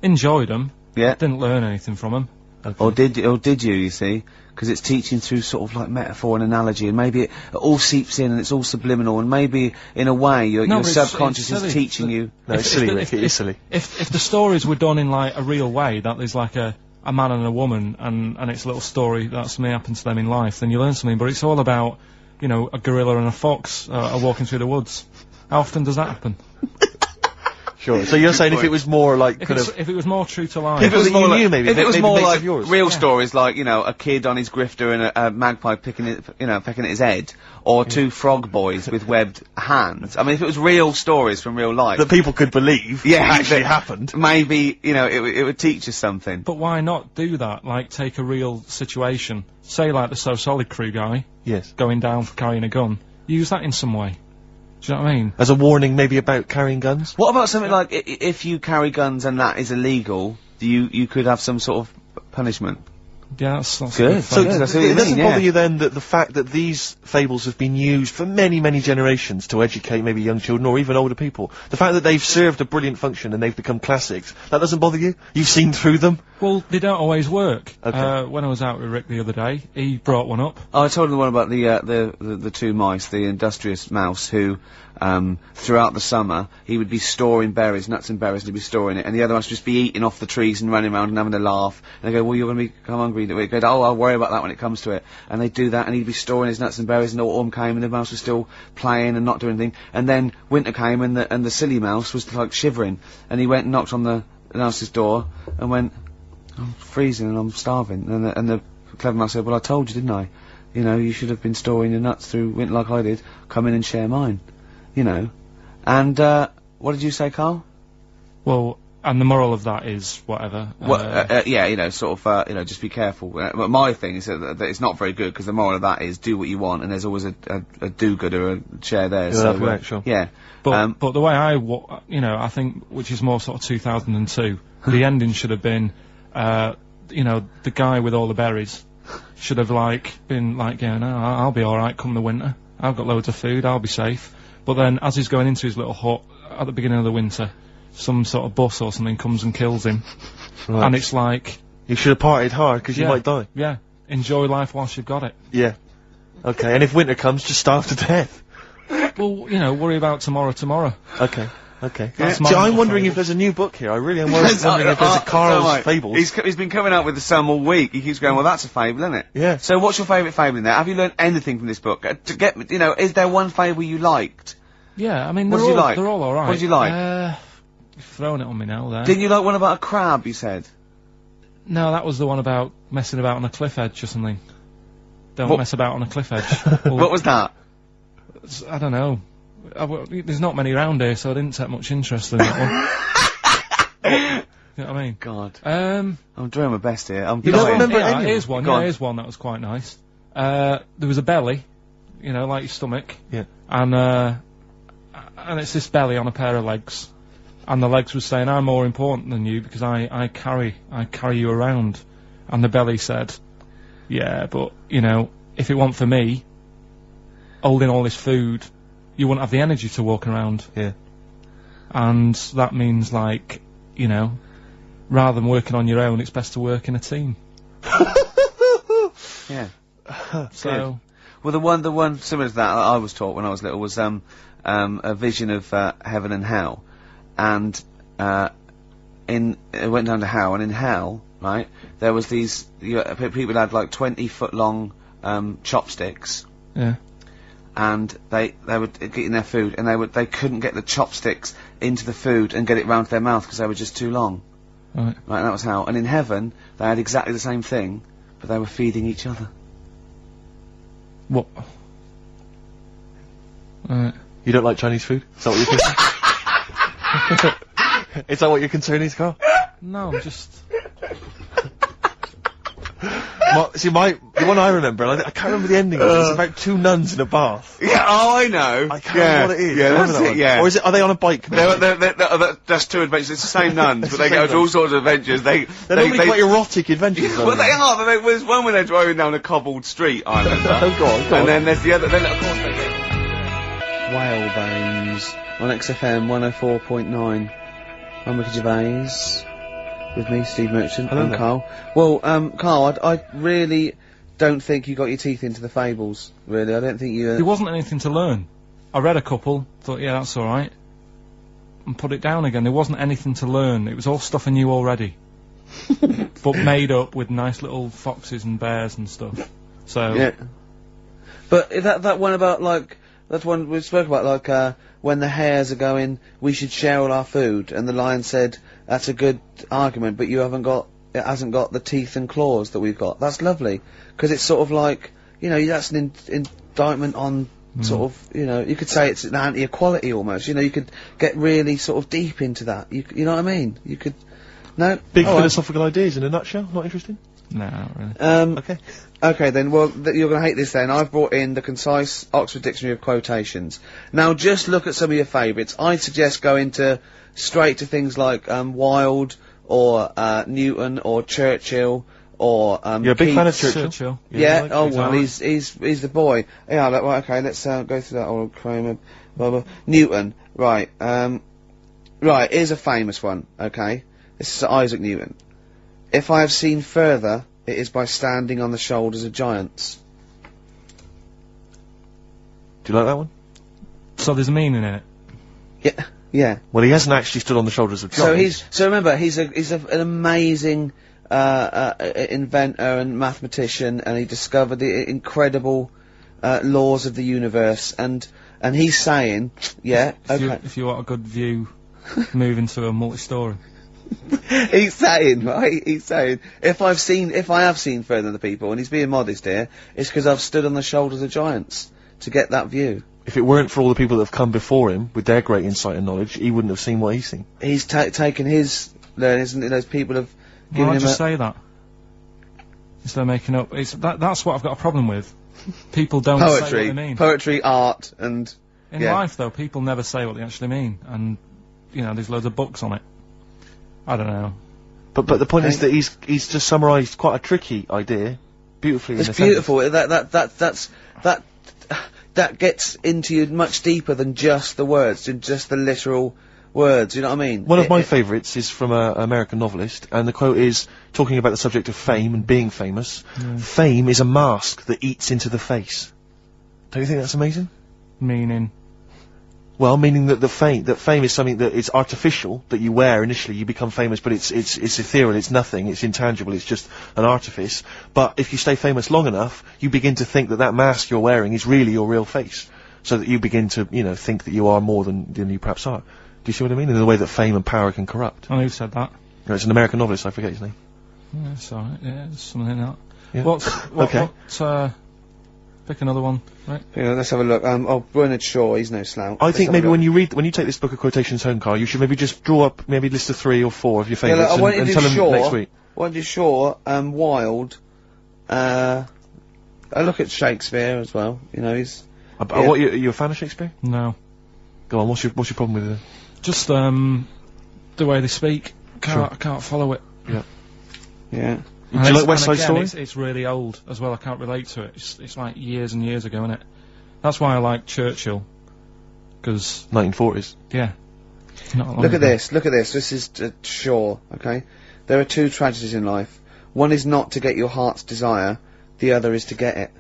enjoyed them. Yeah. Didn't learn anything from them. Okay. Or did you see? Because it's teaching through sort of like metaphor and analogy, and maybe it all seeps in and it's all subliminal, and maybe in a way your subconscious is teaching you. No, it's silly, Rick. It is silly. If the stories were done in like a real way, that there's like a man and a woman, and it's a little story that something happened to them in life, then you learn something. But it's all about, you know, a gorilla and a fox are walking through the woods. How often does that happen? Sure. So you're saying if it was more like if it was more true to life, if it was more like, maybe, if it was more like real yeah. stories, like a kid on his grifter and a magpie pecking at his head, or two frog boys with webbed hands. I mean, if it was real stories from real life that people could believe, actually happened, maybe it would teach us something. But why not do that? Like take a real situation, say like the So Solid Crew guy, going down for carrying a gun. Use that in some way. Do you know what I mean? As a warning, maybe about carrying guns? What about something like, if you carry guns and that is illegal, you could have some sort of punishment? Yeah, that's good. So it doesn't bother you then that the fact that these fables have been used for many, many generations to educate maybe young children or even older people, the fact that they've served a brilliant function and they've become classics, that doesn't bother you? You've seen through them? Well, they don't always work. Okay. When I was out with Rick the other day, he brought one up. Oh, I told him the one about the two mice, the industrious mouse who, throughout the summer, he would be storing berries, nuts and berries, and he'd be storing it, and the other mice would just be eating off the trees and running around and having a laugh, and they go, well, you're going to become hungry. He'd go, oh, I'll worry about that when it comes to it. And they'd do that, and he'd be storing his nuts and berries, and autumn came, and the mouse was still playing and not doing anything, and then winter came, and the silly mouse was like shivering, and he went and knocked on the mouse's door, and went, I'm freezing and I'm starving, and the clever mouse said, well, I told you, didn't I? You know, you should have been storing your nuts through winter like I did. Come in and share mine. You know. And, what did you say, Karl? Well, and the moral of that is whatever. Yeah, sort of, just be careful. But my thing is that it's not very good, because the moral of that is do what you want, and there's always a do-gooder, a share there. Yeah, so, right, sure. Yeah. But the way I think, which is more sort of 2002, the ending should have been, the guy with all the berries should have, been going, oh, I'll be alright come the winter. I've got loads of food, I'll be safe. But then, as he's going into his little hut at the beginning of the winter, some sort of bus or something comes and kills him. Right. And it's like... You should have partied hard, because you might die. Yeah. Enjoy life whilst you've got it. Yeah. Okay, and if winter comes, just starve to death. Well, worry about tomorrow. Okay. See, I'm wondering if there's a new book here. I really am wondering if there's a Karl's Fables. He's been coming out with some all week. He keeps going, well, that's a fable, isn't it? Yeah. So what's your favourite fable in there? Have you learned anything from this book? Is there one fable you liked? Yeah, I mean, what did you like? They're all alright. What did you like? You've thrown it on me now, there. Didn't you like one about a crab, you said? No, that was the one about messing about on a cliff edge or something. Don't mess about on a cliff edge. What was that? I don't know. There's not many around here, so I didn't take much interest in that one. You know what I mean? God. I'm doing my best here. You don't remember any? Here's one. Yeah, here's one that was quite nice. There was a belly, you know, like your stomach. Yeah. And it's this belly on a pair of legs. And the legs was saying, I'm more important than you because I carry you around. And the belly said, yeah, but, you know, if it weren't for me, holding all this food, you wouldn't have the energy to walk around. Yeah. And that means, like, you know, rather than working on your own, it's best to work in a team. Yeah. So. Well, the one similar to that I was taught when I was little was, a vision of, heaven and hell. And, it went down to hell, and in hell, right, there was these, people had like 20-foot long, chopsticks. Yeah. And they were getting their food, and they couldn't get the chopsticks into the food and get it round to their mouth because they were just too long. Right. Right, and that was hell. And in heaven, they had exactly the same thing, but they were feeding each other. What? Right. You don't like Chinese food? Is that what you're thinking? Is that what your concern is, Carl? No, I'm just... The one I remember, I can't remember the ending of it, it's about two nuns in a bath. Yeah, oh, I know. I can't remember what it is. Yeah, that's it, yeah. Or are they on a bike? That's two adventures. It's the same nuns, but they go to all sorts of adventures. They're normally quite erotic adventures. Well, they are, but there's one where they're driving down a cobbled street, I remember. Oh, go on. And then there's the other, then of course they get... Whalebones on XFM 104.9. I'm Ricky Gervais. With me, Steve Merchant. Hello and there. Carl. Well, Carl, I really don't think you got your teeth into the fables, really. I don't think you... There wasn't anything to learn. I read a couple, thought, yeah, that's alright. And put it down again. There wasn't anything to learn. It was all stuff I knew already. But made up with nice little foxes and bears and stuff. So... Yeah. But that one about, like... That one we spoke about, like, when the hares are going, we should share all our food, and the lion said, that's a good argument, but it hasn't got the teeth and claws that we've got. That's lovely, because it's sort of like, you know, that's an indictment on sort of, you know, you could say it's an anti-equality almost, you know, you could get really sort of deep into that, you know what I mean? You could, no? Big philosophical ideas in a nutshell, not interesting? No, not really. Okay. Okay then, well, you're gonna hate this then. I've brought in the concise Oxford Dictionary of Quotations. Now, just look at some of your favourites. I'd suggest going straight to things like, Wilde, or, Newton, or Churchill, or, You're a big Keats. fan of Churchill? Yeah, like oh well, he's the boy. Yeah, well, okay, let's, go through that old Kramer, blah, blah. Newton, right, right, here's a famous one, okay? This is Isaac Newton. If I have seen further, it is by standing on the shoulders of giants. Do you like that one? So there's a meaning in it? Yeah, yeah. Well, he hasn't actually stood on the shoulders of giants. So remember, he's an amazing, inventor and mathematician, and he discovered the incredible, laws of the universe, and he's saying, yeah, okay. If you want a good view, move into a multi-story. He's saying, right, if I have seen further than the people, and he's being modest here, it's because I've stood on the shoulders of giants to get that view. If it weren't for all the people that have come before him, with their great insight and knowledge, he wouldn't have seen what he's seen. He's taken his learnings, and those people have given him just say that. Instead of making up, that's what I've got a problem with. People don't say what they mean. Poetry, art, and... In life, though, people never say what they actually mean, and, you know, there's loads of books on it. I don't know. But the point is that he's just summarised quite a tricky idea, beautifully. It's beautiful. That gets into you much deeper than just the words, just the literal words. You know what I mean? One of my favourites is from an American novelist, and the quote is talking about the subject of fame and being famous. Yeah. Fame is a mask that eats into the face. Don't you think that's amazing? Meaning. Well, meaning that fame is something that is artificial, that you wear initially, you become famous, but it's ethereal, it's nothing, it's intangible, it's just an artifice. But if you stay famous long enough, you begin to think that mask you're wearing is really your real face. So that you begin to, you know, think that you are more than you perhaps are. Do you see what I mean? In the way that fame and power can corrupt. I know who said that. No, it's an American novelist, I forget his name. Yeah, it's alright. Yeah, there's something in that. Yeah. What, pick another one, right? Yeah, let's have a look. Bernard Shaw, he's no slouch. I think maybe when you take this book of quotations home, Karl, you should maybe just draw up maybe a list of 3 or 4 of your favourites and tell them next week. I want to do Shaw, Wilde, I look at Shakespeare as well, you know, he's... What, you a fan of Shakespeare? No. Go on, what's your problem with it? Just, the way they speak. I can't follow it. Yeah. Yeah. Do you like West Side Story? It's really old as well. I can't relate to it. It's like years and years ago, isn't it? That's why I like Churchill. Because 1940s. Yeah. Look at this. This is Shaw. Okay. There are 2 tragedies in life. One is not to get your heart's desire. The other is to get it.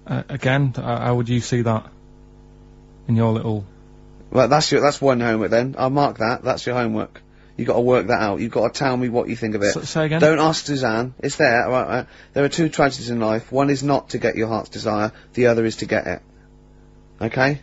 Again, how would you see that in your little? Well, that's one homework then. I'll mark that. That's your homework. You've got to work that out. You've got to tell me what you think of it. Say again? Don't ask Suzanne. It's there. Right. There are 2 tragedies in life. One is not to get your heart's desire. The other is to get it. Okay?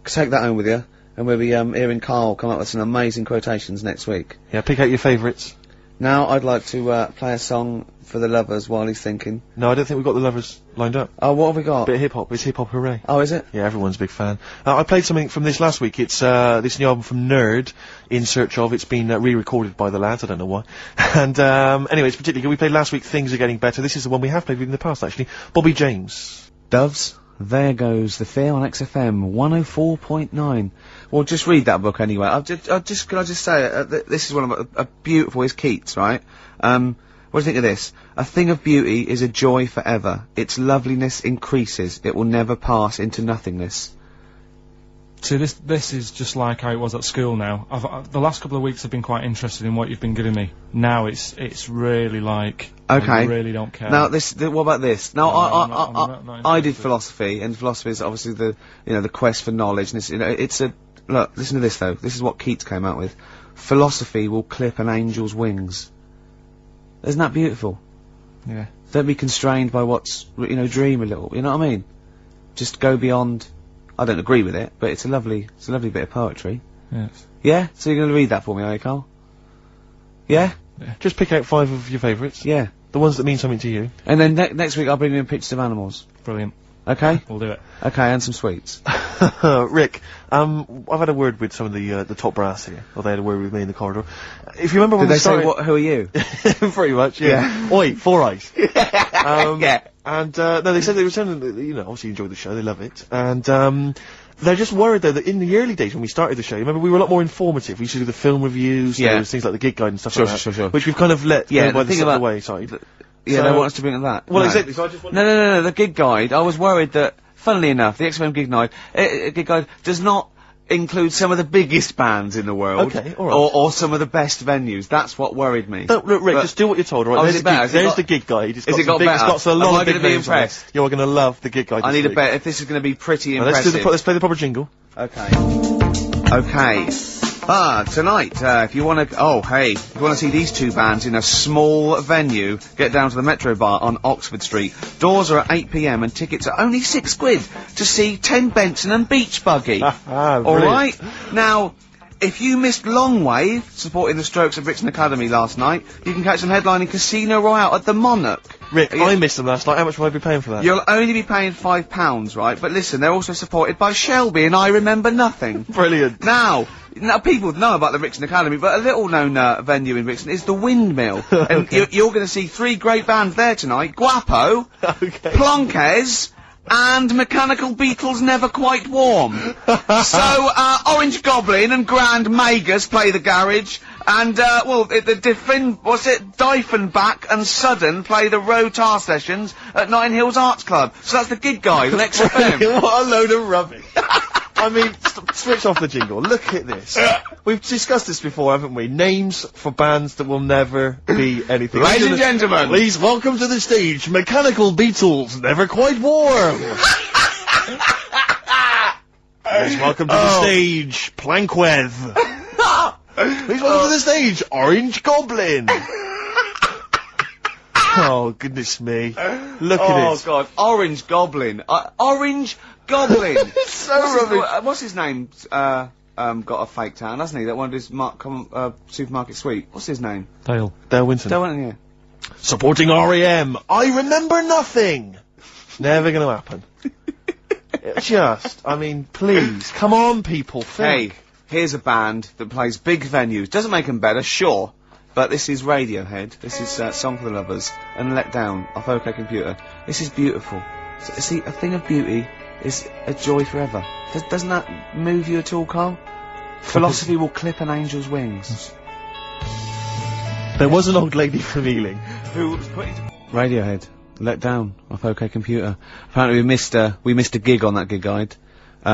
Take that home with you. And we'll be hearing Karl come up with some amazing quotations next week. Yeah, pick out your favourites. Now I'd like to play a song for the lovers while he's thinking. No, I don't think we've got the lovers lined up. Oh, what have we got? Bit of hip-hop. It's hip-hop hooray. Oh, is it? Yeah, everyone's a big fan. I played something from this last week. It's this new album from Nerd, In Search Of. It's been re-recorded by the lads, I don't know why. And anyway, it's particularly good. We played last week Things Are Getting Better. This is the one we have played with in the past, actually. Bobby James. Doves, there goes the fear on XFM 104.9. Well, just read that book anyway. Can I just say, this is one of a beautiful, is Keats, right? What do you think of this? A thing of beauty is a joy forever. Its loveliness increases. It will never pass into nothingness. See, this is just like how it was at school now. The last couple of weeks I've been quite interested in what you've been giving me. Now it's really like... Okay. I really don't care. Now what about this? Now I'm I did philosophy, and philosophy is obviously the quest for knowledge, and look, listen to this though. This is what Keats came out with. Philosophy will clip an angel's wings. Isn't that beautiful? Yeah. Don't be constrained by what's, dream a little, you know what I mean? Just go beyond. I don't agree with it, but it's a lovely bit of poetry. Yes. Yeah? So you're gonna read that for me, are you, Karl? Yeah? Yeah. Just pick out 5 of your favourites. Yeah. The ones that mean something to you. And then next week I'll bring you in pictures of animals. Brilliant. Okay? We'll do it. Okay, and some sweets. Rick, I've had a word with some of the top brass here, or they had a word with me in the corridor. If you remember when Did we they started... say, who are you? Pretty much, yeah. Oi, 4 Eyes. Yeah. And, no, they said they were telling, obviously enjoy the show, they love it. And, they're just worried though that in the early days when we started the show, remember we were a lot more informative. We used to do the film reviews, there was things like the gig guide and stuff like that. Sure. Which we've kind of let go by the wayside. Yeah, they want us to bring that. Well, exactly, so I just wanted... No, the gig guide, I was worried that, funnily enough, the XFM gig guide does not include some of the biggest bands in the world. Okay, alright. Or some of the best venues. That's what worried me. No, look, Rick, just do what you're told, right? There's the gig guide. It's got a lot of big names on it. You're gonna love the gig guide. I need a bet if this is gonna be pretty impressive. Let's play the proper jingle. Okay. Tonight, if you wanna see these 2 bands in a small venue, get down to the Metro Bar on Oxford Street. Doors are at 8 PM and tickets are only £6 to see 10 Benson and Beach Buggy. Alright? Now, if you missed Longwave, supporting the Strokes at Brixton Academy last night, you can catch them headlining Casino Royale at the Monarch. Rick, I missed them last night. How much will I be paying for that? You'll only be paying £5, right? But listen, they're also supported by Shelby and I Remember Nothing. Brilliant. Now, people know about the Brixton Academy, but a little-known venue in Brixton is the Windmill. And you're going to see 3 great bands there tonight. Guapo, Plonkez, and Mechanical Beetles Never Quite Warm. So, Orange Goblin and Grand Magus play the garage, and, Diefenbach and Sudden play the Rotar sessions at Notting Hills Arts Club. So that's the gig guide on XFM. What a load of rubbish. I mean, switch off the jingle. Look at this. We've discussed this before, haven't we? Names for bands that will never be anything. Ladies and gentlemen, please welcome to the stage, Mechanical Beetles Never Quite Warm. Please welcome to the stage, Plankweth. Please welcome to the stage, Orange Goblin. Oh, goodness me. Look at it. Oh, God. Orange Goblin. Orange Goblin. It's so rubbish. What's his name? got a fake town, hasn't he? That wanted his supermarket sweep. What's his name? Dale Winton. Dale Winton, yeah. Supporting REM. I remember nothing. Never gonna happen. I mean, please, come on, people, think. Hey, here's a band that plays big venues. Doesn't make them better, sure, but this is Radiohead. This is Song for the Lovers and Let Down off OK Computer. This is beautiful. See, a thing of beauty is a joy forever. Doesn't that move you at all, Carl? Philosophy will clip an angel's wings. There was an old lady from Ealing who was putting Radiohead. Let Down off OK Computer. Apparently we missed a gig on that gig guide.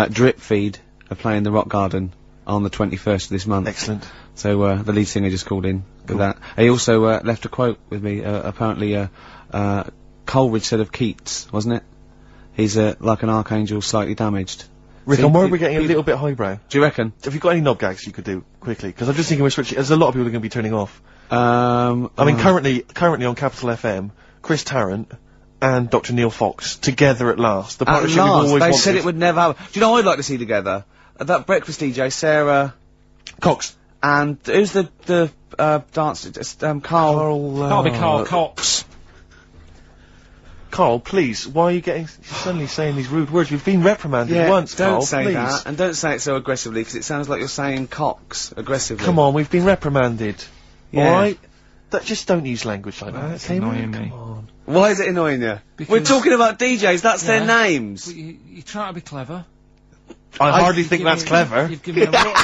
Drip Feed are playing the Rock Garden on the 21st of this month. Excellent. So the lead singer just called in with that. He also left a quote with me. Apparently Coleridge said of Keats, wasn't it? He's like an archangel slightly damaged. Rick, I'm worried we're getting a little bit highbrow. Do you reckon? Have you got any knob gags you could do quickly? Because I'm just thinking we're switching. There's a lot of people who are going to be turning off. I mean, currently on Capital FM, Chris Tarrant and Dr. Neil Fox together at last. The partnership we've always wanted. They said it would never happen. Do you know what I'd like to see together? That breakfast DJ, Sarah Cox. And who's the dancer? Carl. That'll be Carl Cox. Carl, please, why are you suddenly saying these rude words? We've been reprimanded once, Carl, don't say please. that, and don't say it so aggressively, because it sounds like you're saying Cox aggressively. Come on, we've been reprimanded. Yeah. Alright? Just don't use language like that. That's annoying me. Come on. Why is it annoying you? Because we're talking about DJs, that's their names. But you try to be clever. I hardly think that's clever. You've given me a look.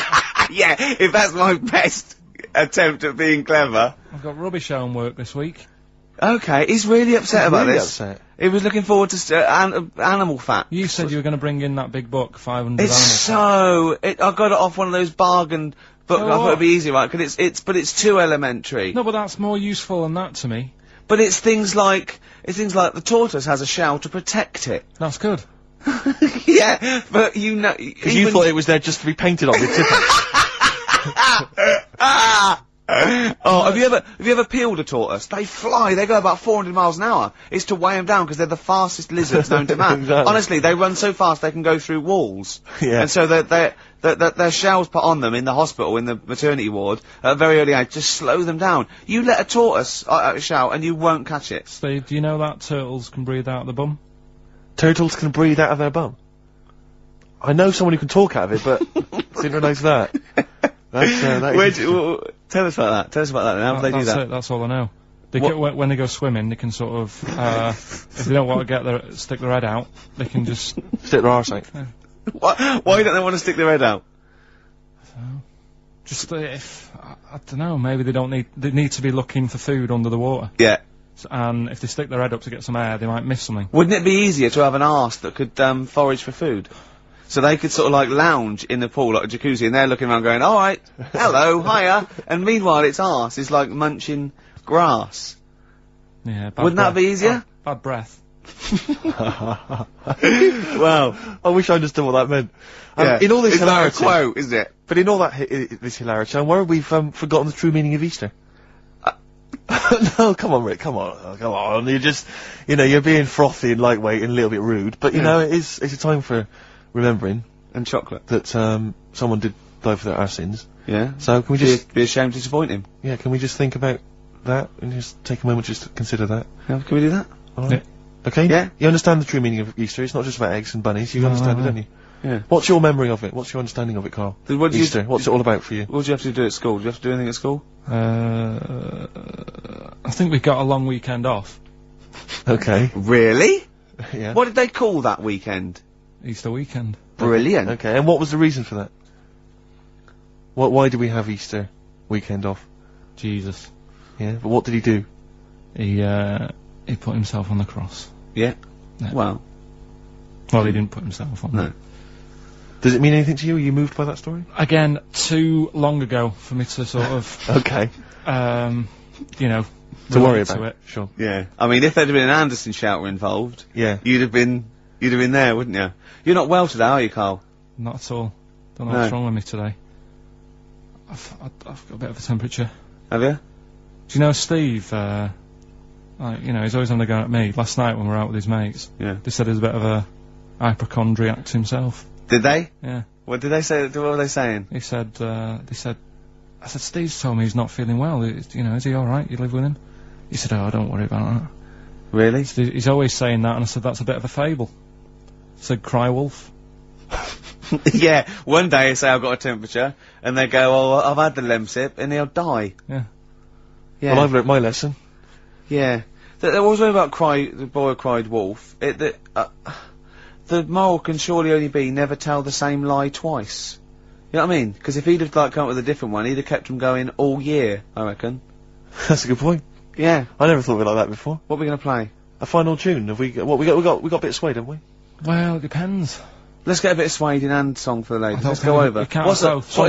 Yeah, if that's my best attempt at being clever. I've got rubbish homework this week. Okay, he's really upset about this. Upset. He was looking forward to animal fat. You said you were going to bring in that big book, 500 It's animal I got it off one of those bargain books. I thought it'd be easy, right? Because it's too elementary. No, but that's more useful than that to me. But it's things like the tortoise has a shell to protect it. That's good. Yeah, but you know, because you thought it was there just to be painted on with Oh, have you ever peeled a tortoise? They fly. They go about 400 miles an hour. It's to weigh them down because they're the fastest lizards known to man. Exactly. Honestly, they run so fast they can go through walls. Yeah. And so their shells put on them in the hospital, in the maternity ward, at a very early age, just slow them down. You let a tortoise shell and you won't catch it. Steve, do you know that turtles can breathe out the bum? Turtles can breathe out of their bum? I know someone who can talk out of it, but didn't realise that. Tell us about that. Tell us about that. How do they do that? That's all I know. They when they go swimming, they can sort of, if they don't want to stick their head out, they can just stick their arse out. Yeah. Why don't they want to stick their head out? Just if I don't know, maybe they need to be looking for food under the water. Yeah. And if they stick their head up to get some air, they might miss something. Wouldn't it be easier to have an arse that could forage for food? So they could sort of like lounge in the pool like a jacuzzi, and they're looking around going, all right, hello, hiya, and meanwhile its arse is like munching grass. Yeah, wouldn't that be easier? Bad breath. Well, I wish I understood what that meant. Yeah. In all this hilarity, it's like a quote, isn't it? But in all that this hilarity, I'm worried we've forgotten the true meaning of Easter. No, come on, Rick, come on. You're just, you're being frothy and lightweight and a little bit rude, but it's a time for remembering. And chocolate. That, someone did die for our sins. Yeah. So can we just... Be ashamed to disappoint him. Yeah, can we just think about that and just take a moment just to consider that? Yeah, can we do that? Alright. Yeah. Okay? Yeah. You understand the true meaning of Easter, it's not just about eggs and bunnies, you understand it, don't you? Yeah. What's your memory of it? What's your understanding of it, Carl? Easter, what's it all about for you? What do you have to do at school? Do you have to do anything at school? I think we got a long weekend off. Okay. Really? Yeah. What did they call that weekend? Easter weekend. Brilliant. Okay, and what was the reason for that? Why did we have Easter weekend off? Jesus. Yeah, but what did he do? He put himself on the cross. Yeah. Yeah. Well, he didn't put himself on. No. Does it mean anything to you? Are you moved by that story? Again, too long ago for me to sort of... Okay. To worry about it. Sure. Yeah. I mean, if there'd have been an Anderson shouter involved, yeah, you'd have been there, wouldn't you? You're not well today, are you, Carl? Not at all. Don't know what's wrong with me today. I've got a bit of a temperature. Have you? Do you know Steve? He's always on the go at me. Last night when we were out with his mates, yeah, they said he's a bit of a hypochondriac himself. Did they? Yeah. What did they say? What were they saying? He said, I said, Steve's told me he's not feeling well. You know, is he alright? You live with him? He said, oh, don't worry about that. Really? He's always saying that, and I said, that's a bit of a fable. I said, cry wolf. Yeah, one day they say I've got a temperature, and they go, oh, I've had the Lemsip, and he'll die. Yeah. Yeah. Well, I've learnt my lesson. Yeah. There was one about the boy who cried wolf. The moral can surely only be never tell the same lie twice. You know what I mean? Because if he'd have come up with a different one, he'd have kept him going all year, I reckon. That's a good point. Yeah. I never thought of it like that before. What are we going to play? A final tune. Have we got a bit of Suede, haven't we? Well, it depends. Let's get a bit of Suede and song for the ladies. Let's go over. What is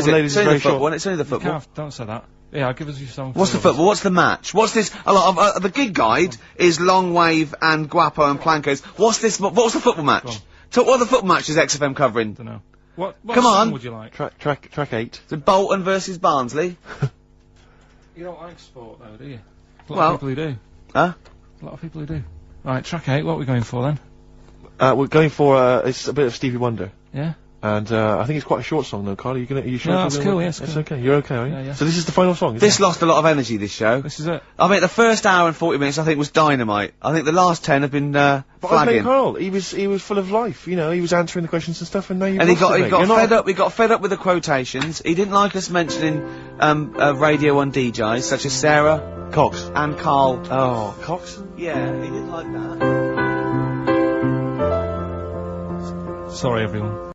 it? Ladies is very short. It's only the football. Don't say that. Yeah, I'll give us your song. What's the football? What's the match? What's this? The gig guide is Long Wave and Guapo and Plankers. What's this? What's the football match? What are the football matches XFM covering? Don't know. What Come song on. would you like? Track 8. So Bolton versus Barnsley. You don't like sport though, do you? A lot of people who do. Huh? A lot of people who do. Right, track 8. What are we going for then? We're going for it's a bit of Stevie Wonder. Yeah. And I think it's quite a short song though, Carl. Are you sure? No, that's cool. Yes, it's cool. okay. You're okay, are you? Yeah. So this is the final song. This lost a lot of energy. This show. This is it. I mean, the first hour and 40 minutes I think was dynamite. I think the last 10 have been flagging. Carl, he was full of life. You know, he was answering the questions and stuff, and now he got fed up. We got fed up with the quotations. He didn't like us mentioning Radio 1 DJs such as Sarah Cox and Karl. Oh, Cox. Yeah, he didn't like that. Sorry, everyone.